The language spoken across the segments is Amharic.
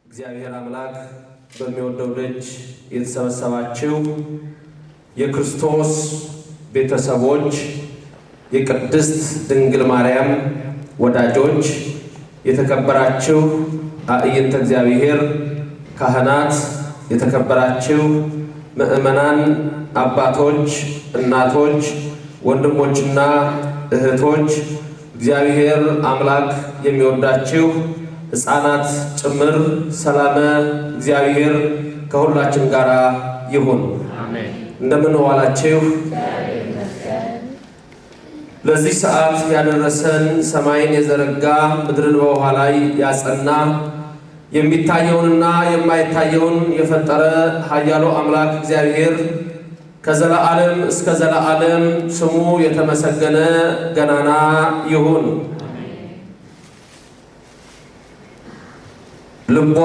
እግዚአብሔር አምላክ በሚወደው ልጅ የተሰበሰባችሁ የክርስቶስ ቤተሰቦች የቅድስት ድንግል ማርያም ወዳጆች የተከበራችሁ አእይንተ እግዚአብሔር ካህናት የተከበራችሁ ምእመናን አባቶች እናቶች ወንድሞችና እህቶች እግዚአብሔር አምላክ የሚወዳችሁ ሕፃናት ጭምር ሰላም እግዚአብሔር ከሁላችን ጋር ይሁን። አሜን። እንደምን ዋላችሁ? ለዚህ ሰዓት ያደረሰን ሰማይን የዘረጋ ምድርን በውሃ ላይ ያጸና የሚታየውንና የማይታየውን የፈጠረ ኃያሉ አምላክ እግዚአብሔር ከዘላለም እስከ ዘላለም ስሙ የተመሰገነ ገናና ይሁን። ልቧ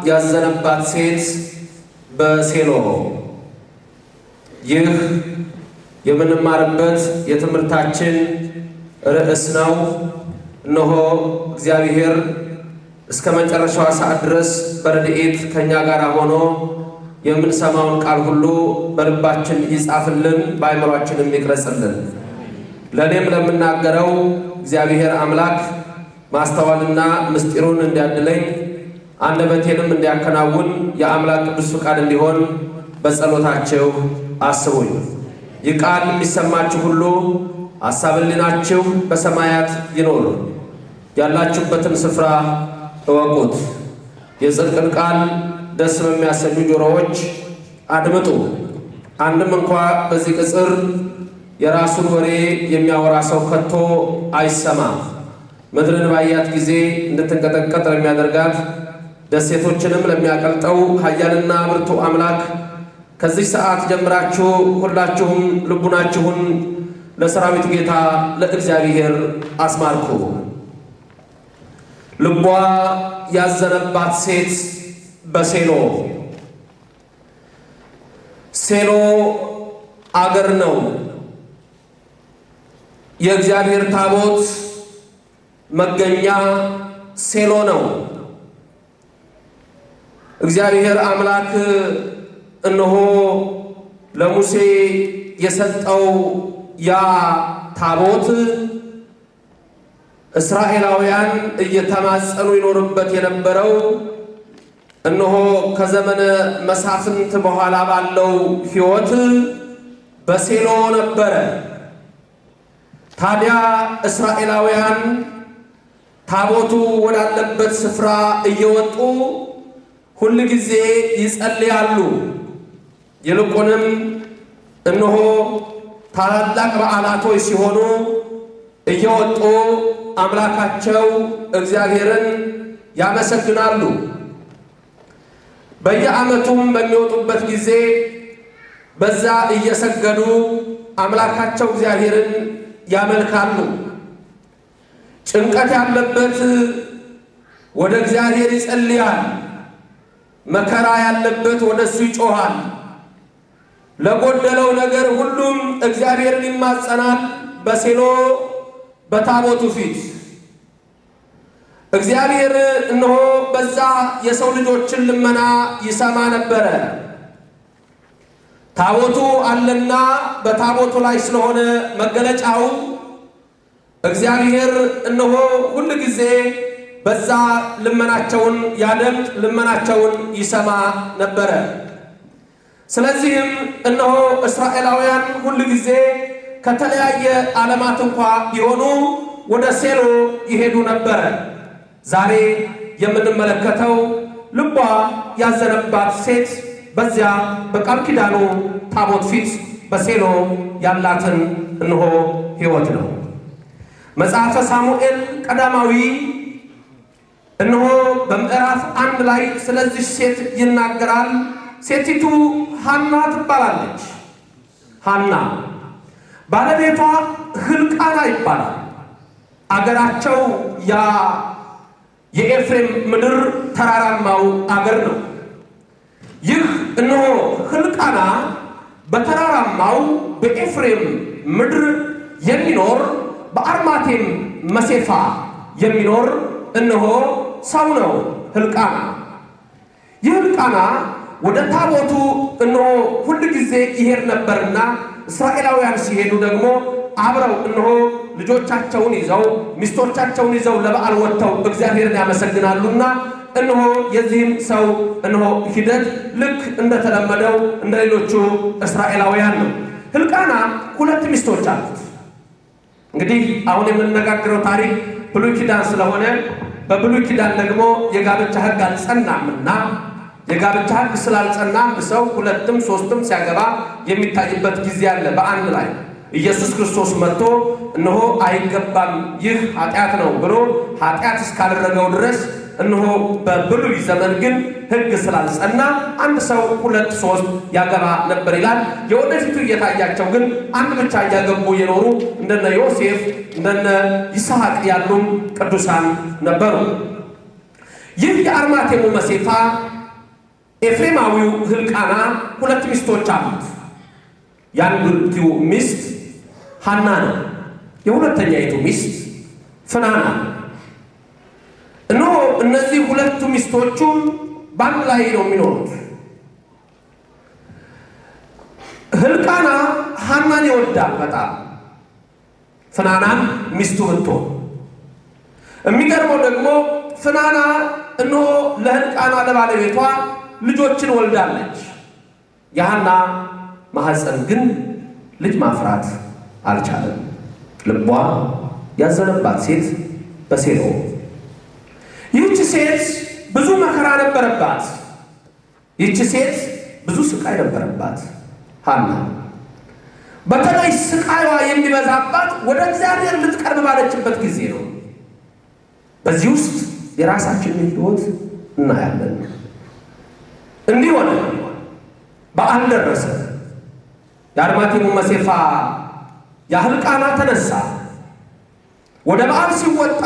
ያዘነባት ሴት በሴሎ ይህ የምንማርበት የትምህርታችን ርዕስ ነው። እነሆ እግዚአብሔር እስከ መጨረሻው ሰዓት ድረስ በረድኤት ከኛ ጋር ሆኖ የምንሰማውን ቃል ሁሉ በልባችን ይጻፍልን፣ በአእምሯችንም ይቅረጽልን። ለኔም ለምናገረው እግዚአብሔር አምላክ ማስተዋልና ምስጢሩን እንዲያድለኝ አንደበቴንም እንዲያከናውን የአምላክ ቅዱስ ፈቃድ እንዲሆን በጸሎታችሁ አስቡኝ። ይህ ቃል የሚሰማችሁ ሁሉ ሐሳብ ሕሊናችሁ በሰማያት ይኖር። ያላችሁበትን ስፍራ እወቁት። የጽድቅን ቃል ደስ በሚያሰኙ ጆሮዎች አድምጡ። አንድም እንኳ በዚህ ቅጽር የራሱን ወሬ የሚያወራ ሰው ከቶ አይሰማ። ምድርን ባያት ጊዜ እንድትንቀጠቀጥ ለሚያደርጋት ደሴቶችንም ለሚያቀልጠው ኃያልና ብርቱ አምላክ ከዚህ ሰዓት ጀምራችሁ ሁላችሁም ልቡናችሁን ለሰራዊት ጌታ ለእግዚአብሔር አስማርኩ። ልቧ ያዘነባት ሴት በሴሎ። ሴሎ አገር ነው። የእግዚአብሔር ታቦት መገኛ ሴሎ ነው። እግዚአብሔር አምላክ እነሆ ለሙሴ የሰጠው ያ ታቦት እስራኤላውያን እየተማጸኑ ይኖርበት የነበረው እነሆ ከዘመነ መሳፍንት በኋላ ባለው ሕይወት በሴሎ ነበረ። ታዲያ እስራኤላውያን ታቦቱ ወዳለበት ስፍራ እየወጡ ሁል ጊዜ ይጸልያሉ። ይልቁንም እነሆ ታላላቅ በዓላቶች ሲሆኑ እየወጡ አምላካቸው እግዚአብሔርን ያመሰግናሉ። በየዓመቱም በሚወጡበት ጊዜ በዛ እየሰገዱ አምላካቸው እግዚአብሔርን ያመልካሉ። ጭንቀት ያለበት ወደ እግዚአብሔር ይጸልያል። መከራ ያለበት ወደ እሱ ይጮሃል። ለጎደለው ነገር ሁሉም እግዚአብሔርን ይማጸናል። በሴሎ በታቦቱ ፊት እግዚአብሔር እነሆ በዛ የሰው ልጆችን ልመና ይሰማ ነበረ። ታቦቱ አለና በታቦቱ ላይ ስለሆነ መገለጫው እግዚአብሔር እነሆ ሁል ጊዜ በዛ ልመናቸውን ያደምጥ፣ ልመናቸውን ይሰማ ነበረ። ስለዚህም እነሆ እስራኤላውያን ሁል ጊዜ ከተለያየ ዓለማት እንኳ ቢሆኑ ወደ ሴሎ ይሄዱ ነበረ። ዛሬ የምንመለከተው ልቧ ያዘነባት ሴት በዚያ በቃል ኪዳኑ ታቦት ፊት በሴሎ ያላትን እነሆ ሕይወት ነው። መጽሐፈ ሳሙኤል ቀዳማዊ እነሆ በምዕራፍ 1 ላይ ስለዚህ ሴት ይናገራል። ሴቲቱ ሐና ትባላለች። ሐና ባለቤቷ ሕልቃና ይባላል። አገራቸው ያ የኤፍሬም ምድር ተራራማው አገር ነው። ይህ እነሆ ሕልቃና በተራራማው በኤፍሬም ምድር የሚኖር በአርማቴም መሴፋ የሚኖር እነሆ ሰው ነው ሕልቃና። ሕልቃና ወደ ታቦቱ እነሆ ሁሉ ጊዜ ይሄድ ነበርና እስራኤላውያን ሲሄዱ ደግሞ አብረው እነሆ ልጆቻቸውን ይዘው ሚስቶቻቸውን ይዘው ለበዓል ወጥተው እግዚአብሔርን ያመሰግናሉና እነሆ የዚህም ሰው እነሆ ሂደት ልክ እንደተለመደው እንደሌሎቹ እስራኤላውያን ነው። ሕልቃና ሁለት ሚስቶች አሉት። እንግዲህ አሁን የምንነጋገረው ታሪክ ብሉይ ኪዳን ስለሆነ በብሉይ ኪዳን ደግሞ የጋብቻ ሕግ አልጸናምና የጋብቻ ሕግ ስላልጸና ሰው ሁለትም ሶስትም ሲያገባ የሚታይበት ጊዜ አለ። በአንድ ላይ ኢየሱስ ክርስቶስ መጥቶ እነሆ አይገባም ይህ ኃጢአት ነው ብሎ ኃጢአት እስካደረገው ድረስ እነሆ በብሉይ ዘመን ግን ሕግ ስላልጸና አንድ ሰው ሁለት ሶስት ያገባ ነበር ይላል። የወደፊቱ እየታያቸው ግን አንድ ብቻ እያገቡ የኖሩ እንደነ ዮሴፍ እንደነ ይስሐቅ ያሉም ቅዱሳን ነበሩ። ይህ የአርማቴሙ መሴፋ ኤፍሬማዊው ሕልቃና ሁለት ሚስቶች አሉት። የአንዲቱ ሚስት ሐና ነው። የሁለተኛይቱ ሚስት ፍናና። እነሆ እነዚህ ሁለቱ ሚስቶቹ በአንድ ላይ ነው የሚኖሩት። ሕልቃና ሐናን ይወዳል በጣም ፍናናም ሚስቱ ብትሆን። የሚገርመው ደግሞ ፍናና እነሆ ለሕልቃና ለባለቤቷ ልጆችን ወልዳለች። የሐና ማህፀን ግን ልጅ ማፍራት አልቻለም። ልቧ ያዘነባት ሴት በሴሎ። ይህች ሴት ብዙ መከራ ነበረባት። ይህች ሴት ብዙ ስቃይ ነበረባት። ሐና በተለይ ስቃይዋ የሚበዛባት ወደ እግዚአብሔር ልትቀርብ ባለችበት ጊዜ ነው። በዚህ ውስጥ የራሳችንን ሕይወት እናያለን። እንዲህ ሆነ። በዓል ደረሰ። የአርማቴሙ መሴፋ የሕልቃና ተነሳ። ወደ በዓል ሲወጣ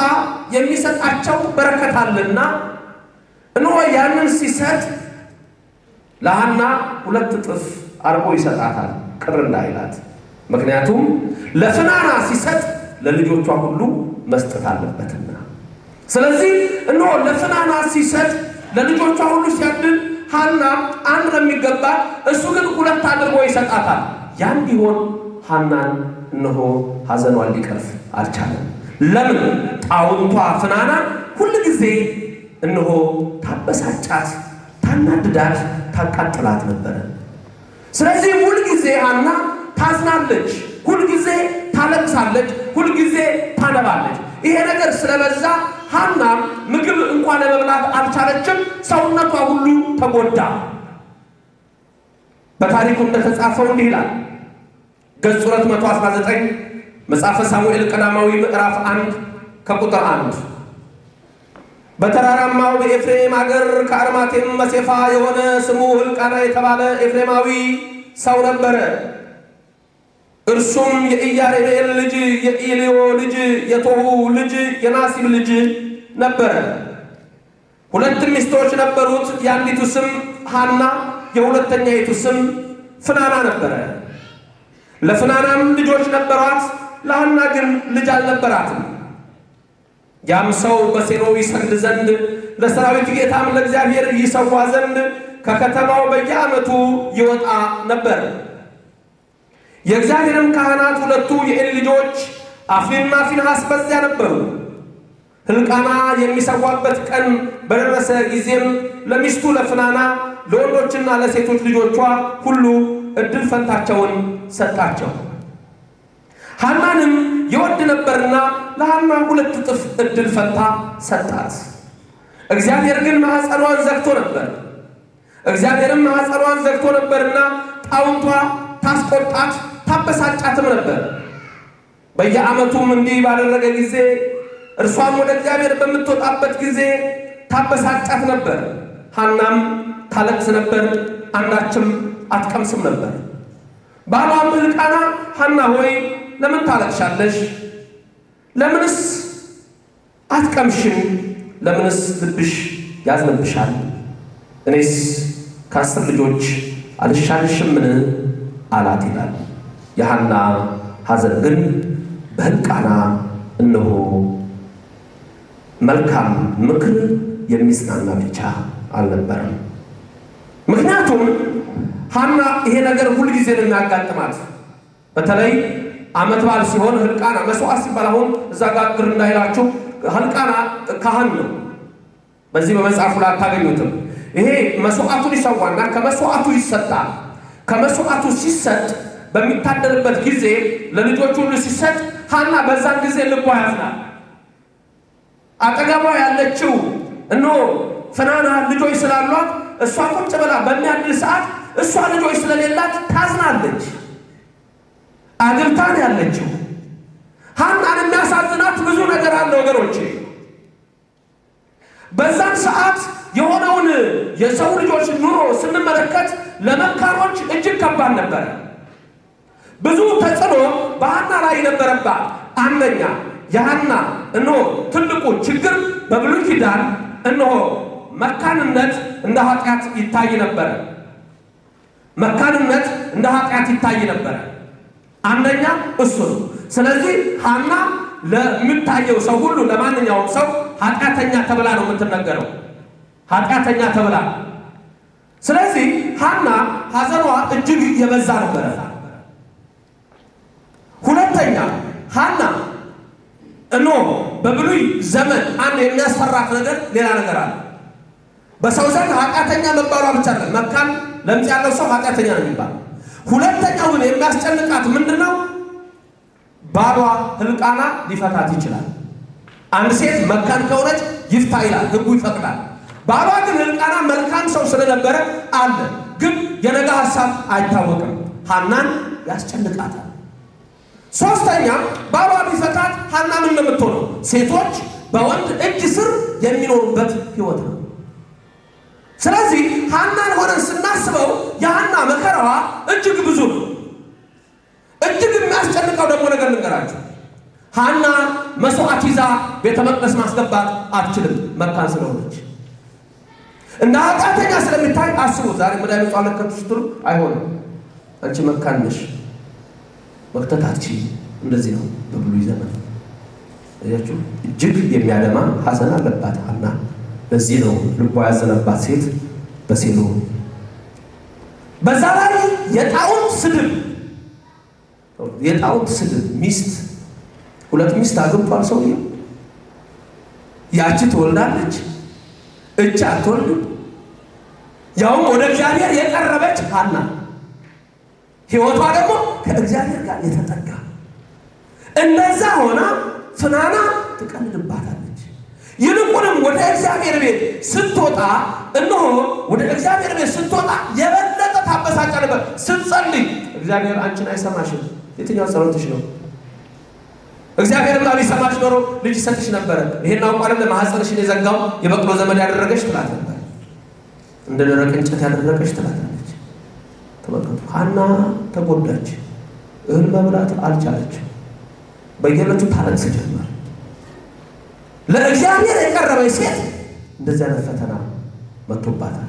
የሚሰጣቸው በረከት አለና እነሆ ያንን ሲሰጥ ለሐና ሁለት እጥፍ አርጎ ይሰጣታል፣ ቅር እንዳይላት። ምክንያቱም ለፍናና ሲሰጥ ለልጆቿ ሁሉ መስጠት አለበትና። ስለዚህ እነሆ ለፍናና ሲሰጥ ለልጆቿ ሁሉ ሲያድል ሐና አንድ ለሚገባ እሱ ግን ሁለት አድርጎ ይሰጣታል። ያን ቢሆን ሐናን እነሆ ሐዘኗን ሊቀርፍ አልቻለም። ለምን? ጣውንቷ ፍናና ሁል ጊዜ እነሆ ታበሳጫት፣ ታናድዳት፣ ታቃጥላት ነበር። ስለዚህ ሁል ጊዜ ሐና ታዝናለች፣ ሁል ጊዜ ታለቅሳለች፣ ሁል ጊዜ ታነባለች። ይሄ ነገር ስለበዛ ሐና ምግብ እንኳን ለመብላት አልቻለችም። ሰውነቷ ሁሉ ተጎዳ። በታሪኩ እንደተጻፈው እንዲህ ይላል። ገጽ 219 መጽሐፈ ሳሙኤል ቀዳማዊ ምዕራፍ 1 ከቁጥር 1 በተራራማው በኤፍሬም አገር ከአርማቴም መሴፋ የሆነ ስሙ ሕልቃና የተባለ ኤፍሬማዊ ሰው ነበረ። እርሱም የኢያሬምኤል ልጅ የኢልዮ ልጅ የቶሁ ልጅ የናሲብ ልጅ ነበረ። ሁለት ሚስቶች ነበሩት። የአንዲቱ ስም ሐና፣ የሁለተኛይቱ ስም ፍናና ነበረ። ለፍናናም ልጆች ነበሯት፣ ለሐና ግን ልጅ አልነበራትም። ያም ሰው በሴሎ ይሰግድ ዘንድ ለሰራዊት ጌታም ለእግዚአብሔር ይሰዋ ዘንድ ከከተማው በየዓመቱ ይወጣ ነበር። የእግዚአብሔርም ካህናት ሁለቱ የኤሊ ልጆች አፍኒንና ፊንሐስ በዚያ ነበሩ። ሕልቃና የሚሰዋበት ቀን በደረሰ ጊዜም ለሚስቱ ለፍናና ለወንዶችና ለሴቶች ልጆቿ ሁሉ እድል ፈንታቸውን ሰጣቸው። ሐናንም ይወድ ነበርና ለሐና ሁለት እጥፍ እድል ፈንታ ሰጣት። እግዚአብሔር ግን ማኅፀኗን ዘግቶ ነበር። እግዚአብሔርም ማኅፀኗን ዘግቶ ነበርና ጣውንቷ ታስቆጣት ታበሳጫትም ነበር። በየዓመቱም እንዲህ ባደረገ ጊዜ እርሷም ወደ እግዚአብሔር በምትወጣበት ጊዜ ታበሳጫት ነበር። ሐናም ታለቅስ ነበር፣ አንዳችም አትቀምስም ነበር። ባሏም ሕልቃና ሐና ሆይ ለምን ታለቅሻለሽ? ለምንስ አትቀምሽም? ለምንስ ልብሽ ያዝንብሻል? እኔስ ከ10 ልጆች አልሻልሽምን አላት ይላል። የሐና ሐዘን ግን በሕልቃና እነሆ መልካም ምክር የሚጽናና ብቻ አልነበረም። ምክንያቱም ሐና ይሄ ነገር ሁሉ ጊዜ ነው የሚያጋጥማት። በተለይ ዓመት በዓል ሲሆን ሕልቃና መስዋዕት ሲባል አሁን እዛ ጋር ግር እንዳይላችሁ ሕልቃና ካህን ነው። በዚህ በመጽሐፉ ላይ አታገኙትም። ይሄ መስዋዕቱን ይሰዋና ከመስዋዕቱ ይሰጣል። ከመስዋዕቱ ሲሰጥ በሚታደርበት ጊዜ ለልጆቹ ሁሉ ሲሰጥ ሐና በዛን ጊዜ ልቧ ያዝናል። አጠገቧ ያለችው እነሆ ፍናና ልጆች ስላሏት እሷ ቁጭ ብላ በሚያድር ሰዓት እሷ ልጆች ስለሌላት ታዝናለች። አግብታን ያለችው ሐናን የሚያሳዝናት ብዙ ነገር አለ ወገኖቼ። በዛን ሰዓት የሆነውን የሰው ልጆች ኑሮ ስንመለከት ለመካኖች እጅግ ከባድ ነበር። ብዙ ተጽዕኖ በሐና ላይ ነበረባት። አንደኛ የሐና እነሆ ትልቁ ችግር በብሉይ ኪዳን እነሆ መካንነት እንደ ኃጢአት ይታይ ነበር። መካንነት እንደ ኃጢአት ይታይ ነበር። አንደኛ እሱ ነው። ስለዚህ ሐና ለምታየው ሰው ሁሉ ለማንኛውም ሰው ኃጢአተኛ ተብላ ነው የምትነገረው። ኃጢአተኛ ተብላ። ስለዚህ ሐና ሐዘኗ እጅግ የበዛ ነበር። ሁለተኛ ሐና እነሆ በብሉይ ዘመን አንድ የሚያስፈራት ነገር ሌላ ነገር አለ። በሰው ዘንድ ኃጢአተኛ መባሏ ብቻ አይደለም። መካን ለምጽ ያለው ሰው ኃጢአተኛ ነው የሚባለው። ሁለተኛው ግን የሚያስጨንቃት ምንድነው? ባሏ ሕልቃና ሊፈታት ይችላል። አንድ ሴት መካን ከሆነች ይፍታ ይላል ሕጉ ይፈቅዳል። ባሏ ግን ሕልቃና መልካም ሰው ስለነበረ አለ፣ ግን የነገ ሐሳብ አይታወቅም። ሐናን ያስጨንቃታል። ሶስተኛ ባሏ ቢፈታት ሐና ምን እንደምትሆነው ሴቶች በወንድ እጅ ስር የሚኖሩበት ህይወት ነው። ስለዚህ ሐናን ሆነን ስናስበው የሐና መከራዋ እጅግ ብዙ ነው። እጅግ የሚያስጨንቀው ደግሞ ነገር ልንገራችሁ። ሐና መስዋዕት ይዛ ቤተ መቅደስ ማስገባት አትችልም፣ መካን ስለሆነች። እንደ ኃጢአተኛ ስለሚታይ አስቡ። ዛሬ መድኃኒቱ አለከቱ ስትሉ አይሆንም፣ አንቺ መካን ነሽ፣ መክተታቺ። እንደዚህ ነው በብሉይ ዘመን። እያችሁ እጅግ የሚያደማ ሐዘን አለባት ሐና። ለዚህ ነው ልቧ ያዘነባት ሴት በሴሎ። በዛ ላይ የጣዖት ስድብ ሚስት ሁለት ሚስት አግብቷል ሰውዬው። ያቺ ትወልዳለች፣ እጅ አትወልድም። ያውም ወደ እግዚአብሔር የቀረበች ሐና፣ ሕይወቷ ደግሞ ከእግዚአብሔር ጋር የተጠጋ። እንደዛ ሆና ፍናና ትቀልድባታለች። ይልቁንም ወደ እግዚአብሔር ቤት ስትወጣ እነሆ ወደ እግዚአብሔር ቤት ስትወጣ የበለጠ ታበሳጫ ነበር። ስትጸልይ እግዚአብሔር አንቺን አይሰማሽም። የትኛው ጸሎትሽ ነው? እግዚአብሔርማ ቢሰማሽ ኖሮ ልጅ ይሰጥሽ ነበረ። ይሄን አውቃለሁ ለማህፀንሽን የዘጋው የበቅሎ ዘመድ ያደረገች ትላት ነበር። እንደ ደረቅ እንጨት ያደረገች ትላታለች። ተመልከቱ፣ ሐና ተጎዳች። እህል መብላት አልቻለች። በየዕለቱ ታለቅስ ጀመር። ለእግዚአብሔር የቀረበች ሴት እንደዚህ አይነት ፈተና መጥቶባታል።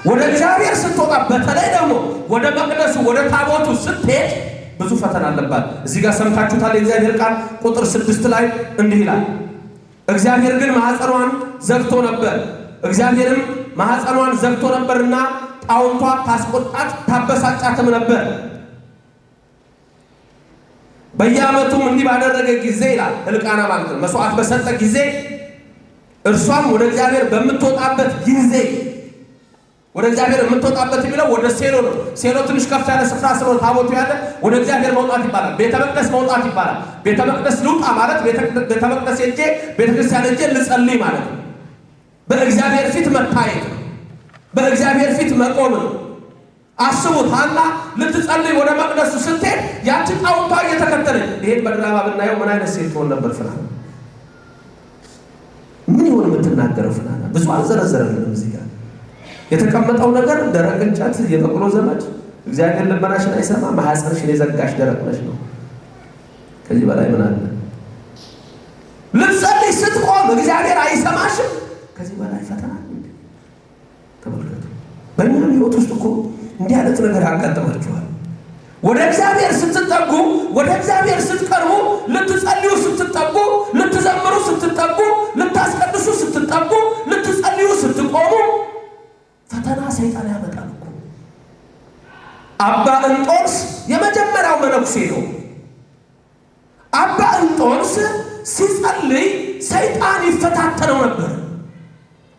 ወደ እግዚአብሔር ስትወጣ፣ በተለይ ደግሞ ወደ መቅደሱ ወደ ታቦቱ ስትሄድ ብዙ ፈተና አለባት። እዚህ ጋር ሰምታችሁታል። የእግዚአብሔር ቃል ቁጥር 6 ላይ እንዲህ ይላል፣ እግዚአብሔር ግን ማኅፀኗን ዘግቶ ነበር። እግዚአብሔርም ማኅፀኗን ዘግቶ ነበርና ጣውንቷ ታስቆጣት ታበሳጫትም ነበር። በየዓመቱም እንዲህ ባደረገ ጊዜ ይላል ሕልቃና ማለት ነው፣ መስዋዕት በሰጠ ጊዜ እርሷም ወደ እግዚአብሔር በምትወጣበት ጊዜ፣ ወደ እግዚአብሔር የምትወጣበት የሚለው ወደ ሴሎ ነው። ሴሎ ትንሽ ከፍ ያለ ስፍራ ስለሆነ ታቦቱ ያለ ወደ እግዚአብሔር መውጣት ይባላል። ቤተ መቅደስ መውጣት ይባላል። ቤተ መቅደስ ልውጣ ማለት ቤተ መቅደስ ሄጄ ቤተ ክርስቲያን ሄጄ ልጸልይ ማለት ነው። በእግዚአብሔር ፊት መታየት ነው። በእግዚአብሔር ፊት መቆም ነው። አስቡት፣ ሐና ልትጸልይ ወደ መቅደሱ ስትሄድ ያቺ ጣውንቷ እየተከተለች። ይሄን በድራማ ብናየው ምን አይነት ሴት ትሆን ነበር ፍናና? ምን ይሆን የምትናገረው ፍናና? ብዙ አልዘረዘረልንም። እዚህ ጋር የተቀመጠው ነገር ደረቅ እንጨት፣ የበቅሎ ዘመድ። እግዚአብሔር ልመናሽን አይሰማ፣ ማኅፀንሽን የዘጋሽ ደረቅ ነሽ ነው። ከዚህ በላይ ምን አለ? ልትጸልይ ስትቆም እግዚአብሔር አይሰማሽም። ከዚህ በላይ ፈተና ተመልከቱ። በእኛም ሕይወት ውስጥ እኮ እንዲህ አይነት ነገር ያጋጥማችኋል። ወደ እግዚአብሔር ስትጠጉ፣ ወደ እግዚአብሔር ስትቀርቡ፣ ልትጸልዩ ስትጠጉ፣ ልትዘምሩ ስትጠጉ፣ ልታስቀድሱ ስትጠጉ፣ ልትጸልዩ ስትቆሙ ፈተና ሰይጣን ያመጣል እኮ። አባ እንጦንስ የመጀመሪያው መነኩሴ ነው። አባ እንጦንስ ሲጸልይ ሰይጣን ይፈታተነው ነበር።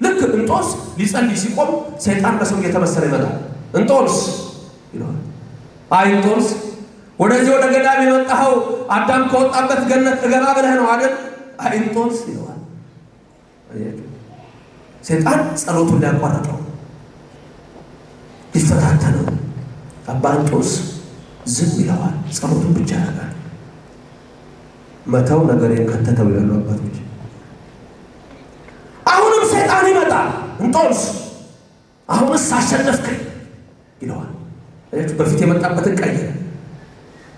ልክ እንጦንስ ሊጸልይ ሲቆም ሰይጣን በሰው እየተመሰለ ይመጣል። እንጦንስ ይላል። አይ እንጦንስ ወደዚህ ወደ ገዳም የመጣኸው አዳም ከወጣበት ገነት እገባ ብለህ ነው አይደል? አይ እንጦንስ ይለዋል። ሰይጣን ጸሎቱን ሊያቋርጠው ሊፈታተነው፣ አባ እንጦንስ ዝም ይለዋል። ጸሎቱን ብቻ ያደርጋል። መተው ነገሬን ከተተው ያሉ አባቶች። አሁንም ሰይጣን ይመጣል። እንጦንስ አሁንስ አሸነፍከኝ ይለዋል። በፊት የመጣበትን ቀየረ።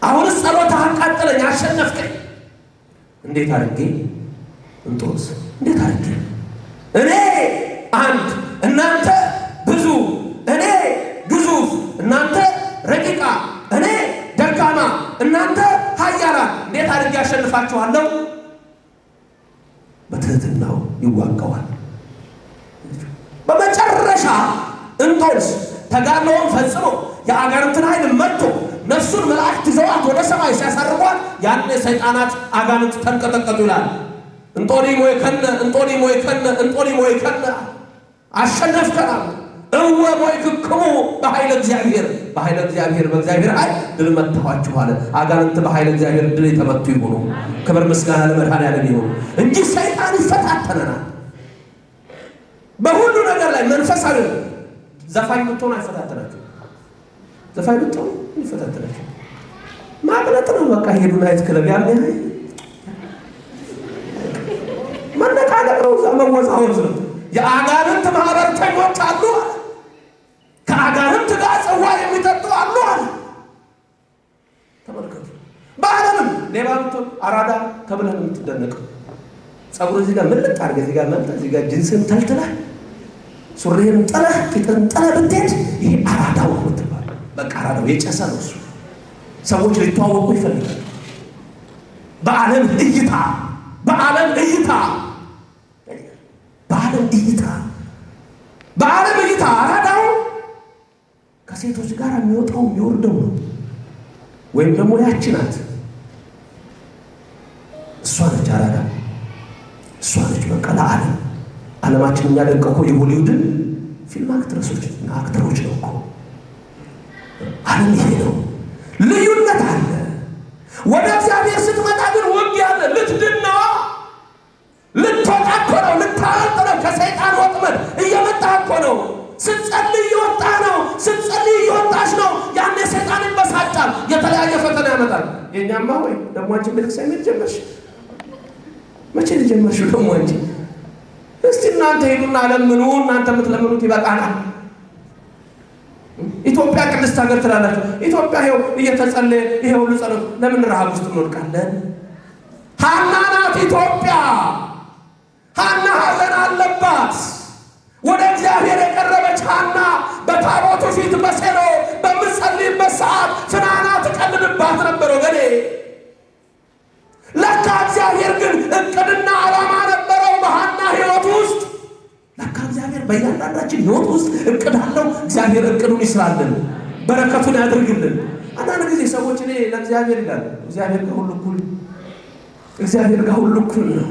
አሁንስ ጸሎትህ አቃጠለኝ፣ አሸነፍከኝ። እንዴት አድርጌ እንጦንስ እንዴት አድርጌ? እኔ አንድ እናንተ ብዙ፣ እኔ ግዙፍ እናንተ ረቂቃ፣ እኔ ደካማ እናንተ ኃያላን፣ እንዴት አድርጌ አሸንፋችኋለሁ? በትህትናው ይዋጋዋል። በመጨረሻ እንጦንስ ተጋድሎውን ፈጽሞ የአጋንንትን ኃይል መጥቶ ነፍሱን መላእክት ይዘዋት ወደ ሰማይ ሲያሳርጓት ያኔ ሰይጣናት አጋንንት ተንቀጠቀጡ ይላል። እንጦኒሞ ይከነ እንጦኒሞ ይከነ እንጦኒሞ ይከነ አሸነፍከናል። እወ ሞይክክሙ በኃይለ እግዚአብሔር፣ በኃይለ እግዚአብሔር በእግዚአብሔር ኃይል ድል መታኋችሁ አለ። አጋንንት በኃይለ እግዚአብሔር ድል የተመቱ ይሁኑ። ክብር ምስጋና ለመድኃኔዓለም ይሁን እንጂ ሰይጣን ይፈታተነናል በሁሉ ነገር ላይ። መንፈሳዊ ዘፋኝ ብትሆኑ አይፈታተናችሁ። ዘፋኝ ብትሆኑ ይፈታተናችሁ። ማቅለጥ ነው በቃ። ሄዱ ናይት ክለብ ያለ መነቃነቅ ነው፣ እዛ መወዛወዝ ነው። የአጋንንት ማህበርተኞች አሉ፣ ከአጋንንት ጋር ጽዋ የሚጠጡ አሉ አለ። ተመልከቱ። በዓለምም ሌባ ብትሆን አራዳ ተብለህ የምትደነቀው ጸጉር እዚህ ጋር ምልጥ አድርገህ እዚህ ጋር መልጠህ እዚህ ጋር ጅንስን ተልትለህ ሱሪህን ጥለህ ቂጥን ጥለህ ብትሄድ ይሄ አራዳው ነው የምትባለው። በቃ አራዳው የጨሰ ነው እሱ። ሰዎች ሊተዋወቁ ይፈልጋል። በዓለም እይታ በዓለም እይታ በዓለም እይታ በዓለም እይታ አራዳው ከሴቶች ጋር የሚወጣው የሚወርደው ነው። ወይም ደግሞ ያቺ ናት፣ እሷ ነች አራዳ፣ እሷ ነች በቃ ለዓለም። ዓለማችን የሚያደንቀው እኮ የሆሊውድን ፊልም አክትረሶች እና አክተሮች ነው እኮ። ዓለም ይሄ ነው። ልዩነት አለ። ወደ እግዚአብሔር ስትመጣ ግን ውጊያ አለ። ልትድን ነው፣ ልትወጣ እኮ ነው፣ ልታወጥ ነው። ከሰይጣን ወጥመድ እየመጣ እኮ ነው። ስትጸልይ እየወጣ ነው፣ ስትጸልይ እየወጣች ነው። ያኔ ሰይጣን ይበሳጫል፣ የተለያየ ፈተና ያመጣል። የኛማ ወይ ደግሞ አንቺ ቤተክርስቲያን ልትጀመርሽ መቼ ልጀመርሽው ደግሞ አንቺ? እስቲ እናንተ ሄዱና ለምኑ። እናንተ የምትለምኑት ይበቃናል። ኢትዮጵያ ቅድስት ሀገር ትላላችሁ። ኢትዮጵያ ይኸው እየተጸለየ ይኸው ሁሉ ጸሎት፣ ለምን ረሃብ ውስጥ እንወድቃለን? ሐና ናት ኢትዮጵያ። ሐና ሐዘን አለባት። ወደ እግዚአብሔር የቀረበች ሐና በታቦቱ ፊት በሴሎ በምትጸልይበት ሰዓት ፍናና ትቀልድባት ነበር ወገኔ። ለካ እግዚአብሔር ግን እቅድና ዓላማ ነበረው በሐና ሕይወት ውስጥ። ለካ እግዚአብሔር በእያንዳንዳችን ሕይወት ውስጥ እቅድ አለው። እግዚአብሔር እቅዱን ይስራልን፣ በረከቱን ያድርግልን። አንዳንድ ጊዜ ሰዎች እኔ ለእግዚአብሔር ይላል። እግዚአብሔር ጋር ሁሉ እኩል፣ እግዚአብሔር ጋር ሁሉ እኩል ነው።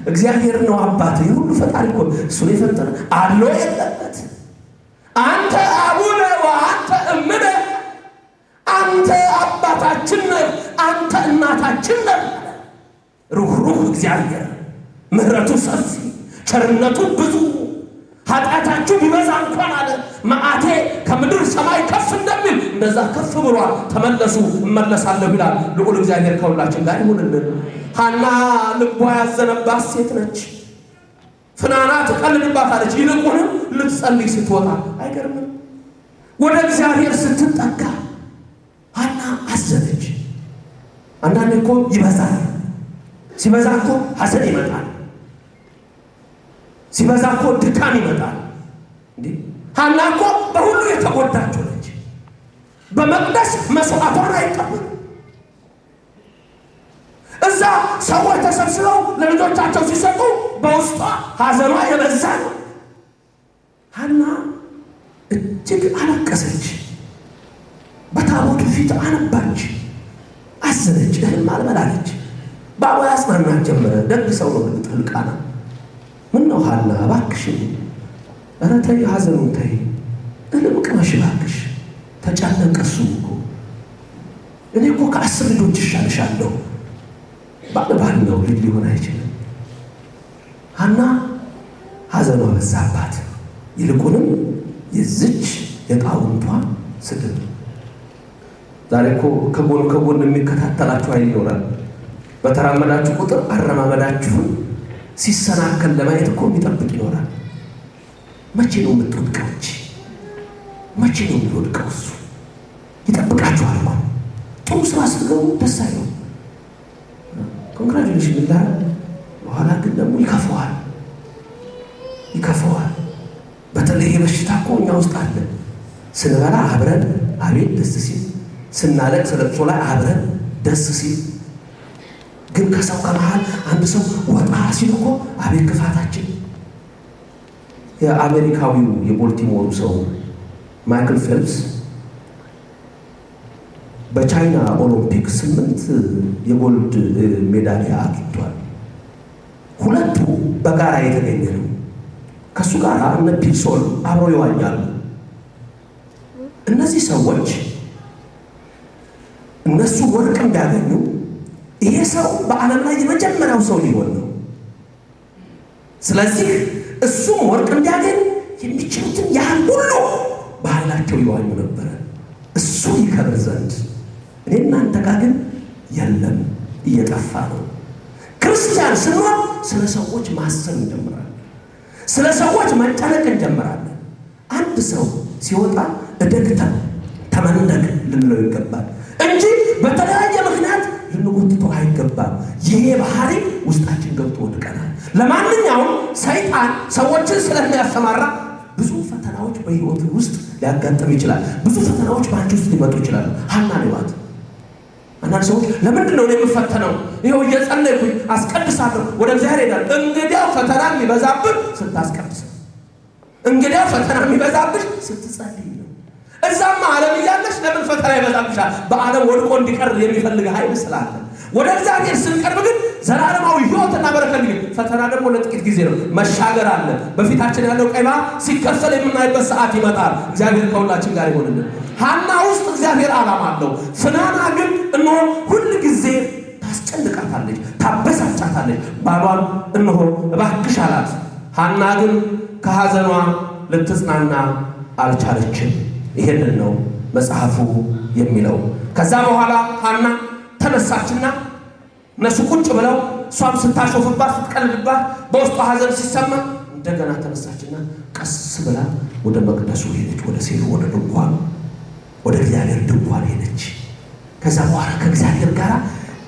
እግዚአብሔር ነው አባት፣ የሁሉ ፈጣሪ እኮ እሱ ነው የፈጠረ። አሎ የለበት አንተ አቡነ ወአንተ እምነ፣ አንተ አባታችን ነህ፣ አንተ እናታችን ነህ። ሩህሩህ እግዚአብሔር፣ ምሕረቱ ሰፊ፣ ቸርነቱ ብዙ። ኃጢአታችሁ ቢበዛ እንኳን አለ መዓቴ ከምድር ሰማይ ከፍ እንደሚል እንደዛ ከፍ ብሏል። ተመለሱ እመለሳለሁ ይላል ልዑል እግዚአብሔር። ከሁላችን ጋር ይሁንልን። ሐና ልቧ ያዘነባት ሴት ነች። ፍናና ትቀልድባታለች። ይልቁንም ልትጸልይ ስትወጣ አይገርምም? ወደ እግዚአብሔር ስትጠጋ ሐና አዘነች። አንዳንዴ እኮ ይበዛል። ሲበዛ እኮ ሐዘን ይመጣል። ሲበዛ እኮ ድካም ይመጣል። እንዴ ሐና እኮ በሁሉ የተጎዳችው ነች። በመቅደስ መስዋዕቷን አይቀበልም። እዛ ሰዎች ተሰብስበው ለልጆቻቸው ሲሰጡ በውስጧ ሐዘኗ የበዛ ነው። ሐና እጅግ አለቀሰች። በታቦቱ ፊት አነባች፣ አዘነች፣ እህልም አልበላለች። ባሏ ያጽናናት ጀመረ። ደግ ሰው ነው ሕልቃና። ምን ነው ሐና እባክሽን፣ ኧረ ተይ ሐዘኑን ተይ፣ እህልም ቅመሽ እባክሽ፣ ተጨነቀ እሱ እኮ። እኔ እኮ ከ10 ልጆች እሻልሻለሁ። ባል ነው ልጅ ሊሆን አይችልም። ሐና ሐዘኗ በዛባት። ይልቁንም የዝች የጣውንቷ ስድብ። ዛሬ እኮ ከጎን የሚከታተላችሁ ኃይል ይኖራል። በተራመዳችሁ ቁጥር አረማመዳችሁን ሲሰናከል ለማየት እኮ የሚጠብቅ ይኖራል። መቼ ነው የምትወድቀው? መቼ ነው የሚወድቀው? እሱ ይጠብቃችኋል እኮ። ጥሩ ስራ ስትገቡ ደስ አይለው፣ ኮንግራጁሌሽን ይላል። በኋላ ግን ደግሞ ይከፈዋል። በተለይ በሽታ እኮ እኛ ውስጥ አለ። ስንበላ አብረን አቤት ደስ ሲል፣ ስናለቅስ ለቅሶ ላይ አብረን ደስ ሲል፣ ግን ከሰው ከመሃል አንድ ሰው ወጣ ሲል እኮ አቤት ክፋታችን። የአሜሪካዊው የቦልቲሞሩ ሰው ማይክል ፌልፕስ በቻይና ኦሎምፒክ 8 የጎልድ ሜዳሊያ አግኝቷል። 2ቱ በጋራ የተገኘ ነው። ከሱ ጋር እነ ፒልሶል አብረው ይዋኛሉ። እነዚህ ሰዎች እነሱ ወርቅ እንዲያገኙ ይሄ ሰው በዓለም ላይ የመጀመሪያው ሰው ሊሆን ነው። ስለዚህ እሱም ወርቅ እንዲያገኝ የሚችሉትን ያህል ሁሉ በኃይላቸው ይዋኙ ነበረ፣ እሱ ይከብር ዘንድ። እኔ እናንተ ጋር ግን የለም፣ እየጠፋ ነው። ክርስቲያን ስንሆን ስለ ሰዎች ማሰብ እንጀምራለን፣ ስለ ሰዎች መጨነቅ እንጀምራለን። አንድ ሰው ሲወጣ እደግታ ተመንደግ ልንለው ይገባል እንጂ በተለያየ ምክንያት ልንጎትተው አይገባም። ይሄ ባህሪ ውስጣችን ገብቶ ወድቀናል። ለማንኛውም ሰይጣን ሰዎችን ስለሚያሰማራ ብዙ ፈተናዎች በህይወት ውስጥ ሊያጋጥም ይችላል። ብዙ ፈተናዎች በአንቺ ውስጥ ሊመጡ ይችላሉ። ሐና ነዋት። አንዳንድ ሰዎች ለምንድን ነው የምፈተነው? ይኸው እየጸለይኩኝ አስቀድሳለሁ፣ ወደ እግዚአብሔር ሄዳለሁ። እንግዲያው ፈተና የሚበዛብን ስታስቀድስ፣ እንግዲያው ፈተና የሚበዛብሽ ስትጸልይ ነው። እዛማ ዓለም እያለሽ ለምን ፈተና ይበዛብሻል? በዓለም ወድቆ እንዲቀር የሚፈልግ ኃይል ስላለ። ወደ እግዚአብሔር ስንቀርብ ግን ዘላለማዊ ሕይወትና በረከት ግን፣ ፈተና ደግሞ ለጥቂት ጊዜ ነው፣ መሻገር አለ። በፊታችን ያለው ቀይ ባህር ሲከፈል የምናይበት ሰዓት ይመጣል። እግዚአብሔር ከሁላችን ጋር ይሆንልን። ሐና ውስጥ እግዚአብሔር ዓላማ አለው። ፍናና ግን እነሆ ሁል ጊዜ ታስጨንቃታለች፣ ታበሳጫታለች። ባሏን እነሆ እባክሽ አላት። ሐና ግን ከሐዘኗ ልትጽናና አልቻለችም። ይሄንን ነው መጽሐፉ የሚለው። ከዛ በኋላ ሐና ተነሳችና እነሱ ቁጭ ብለው እሷም ስታሾፍባት ስትቀልድባት በውስጧ ሐዘን ሲሰማ እንደገና ተነሳችና ቀስ ብላ ወደ መቅደሱ ሄደች። ወደ ሴሉ ወደ ድንኳኑ ወደ እግዚአብሔር ድንኳን ሄደች። ከዛ በኋላ ከእግዚአብሔር ጋር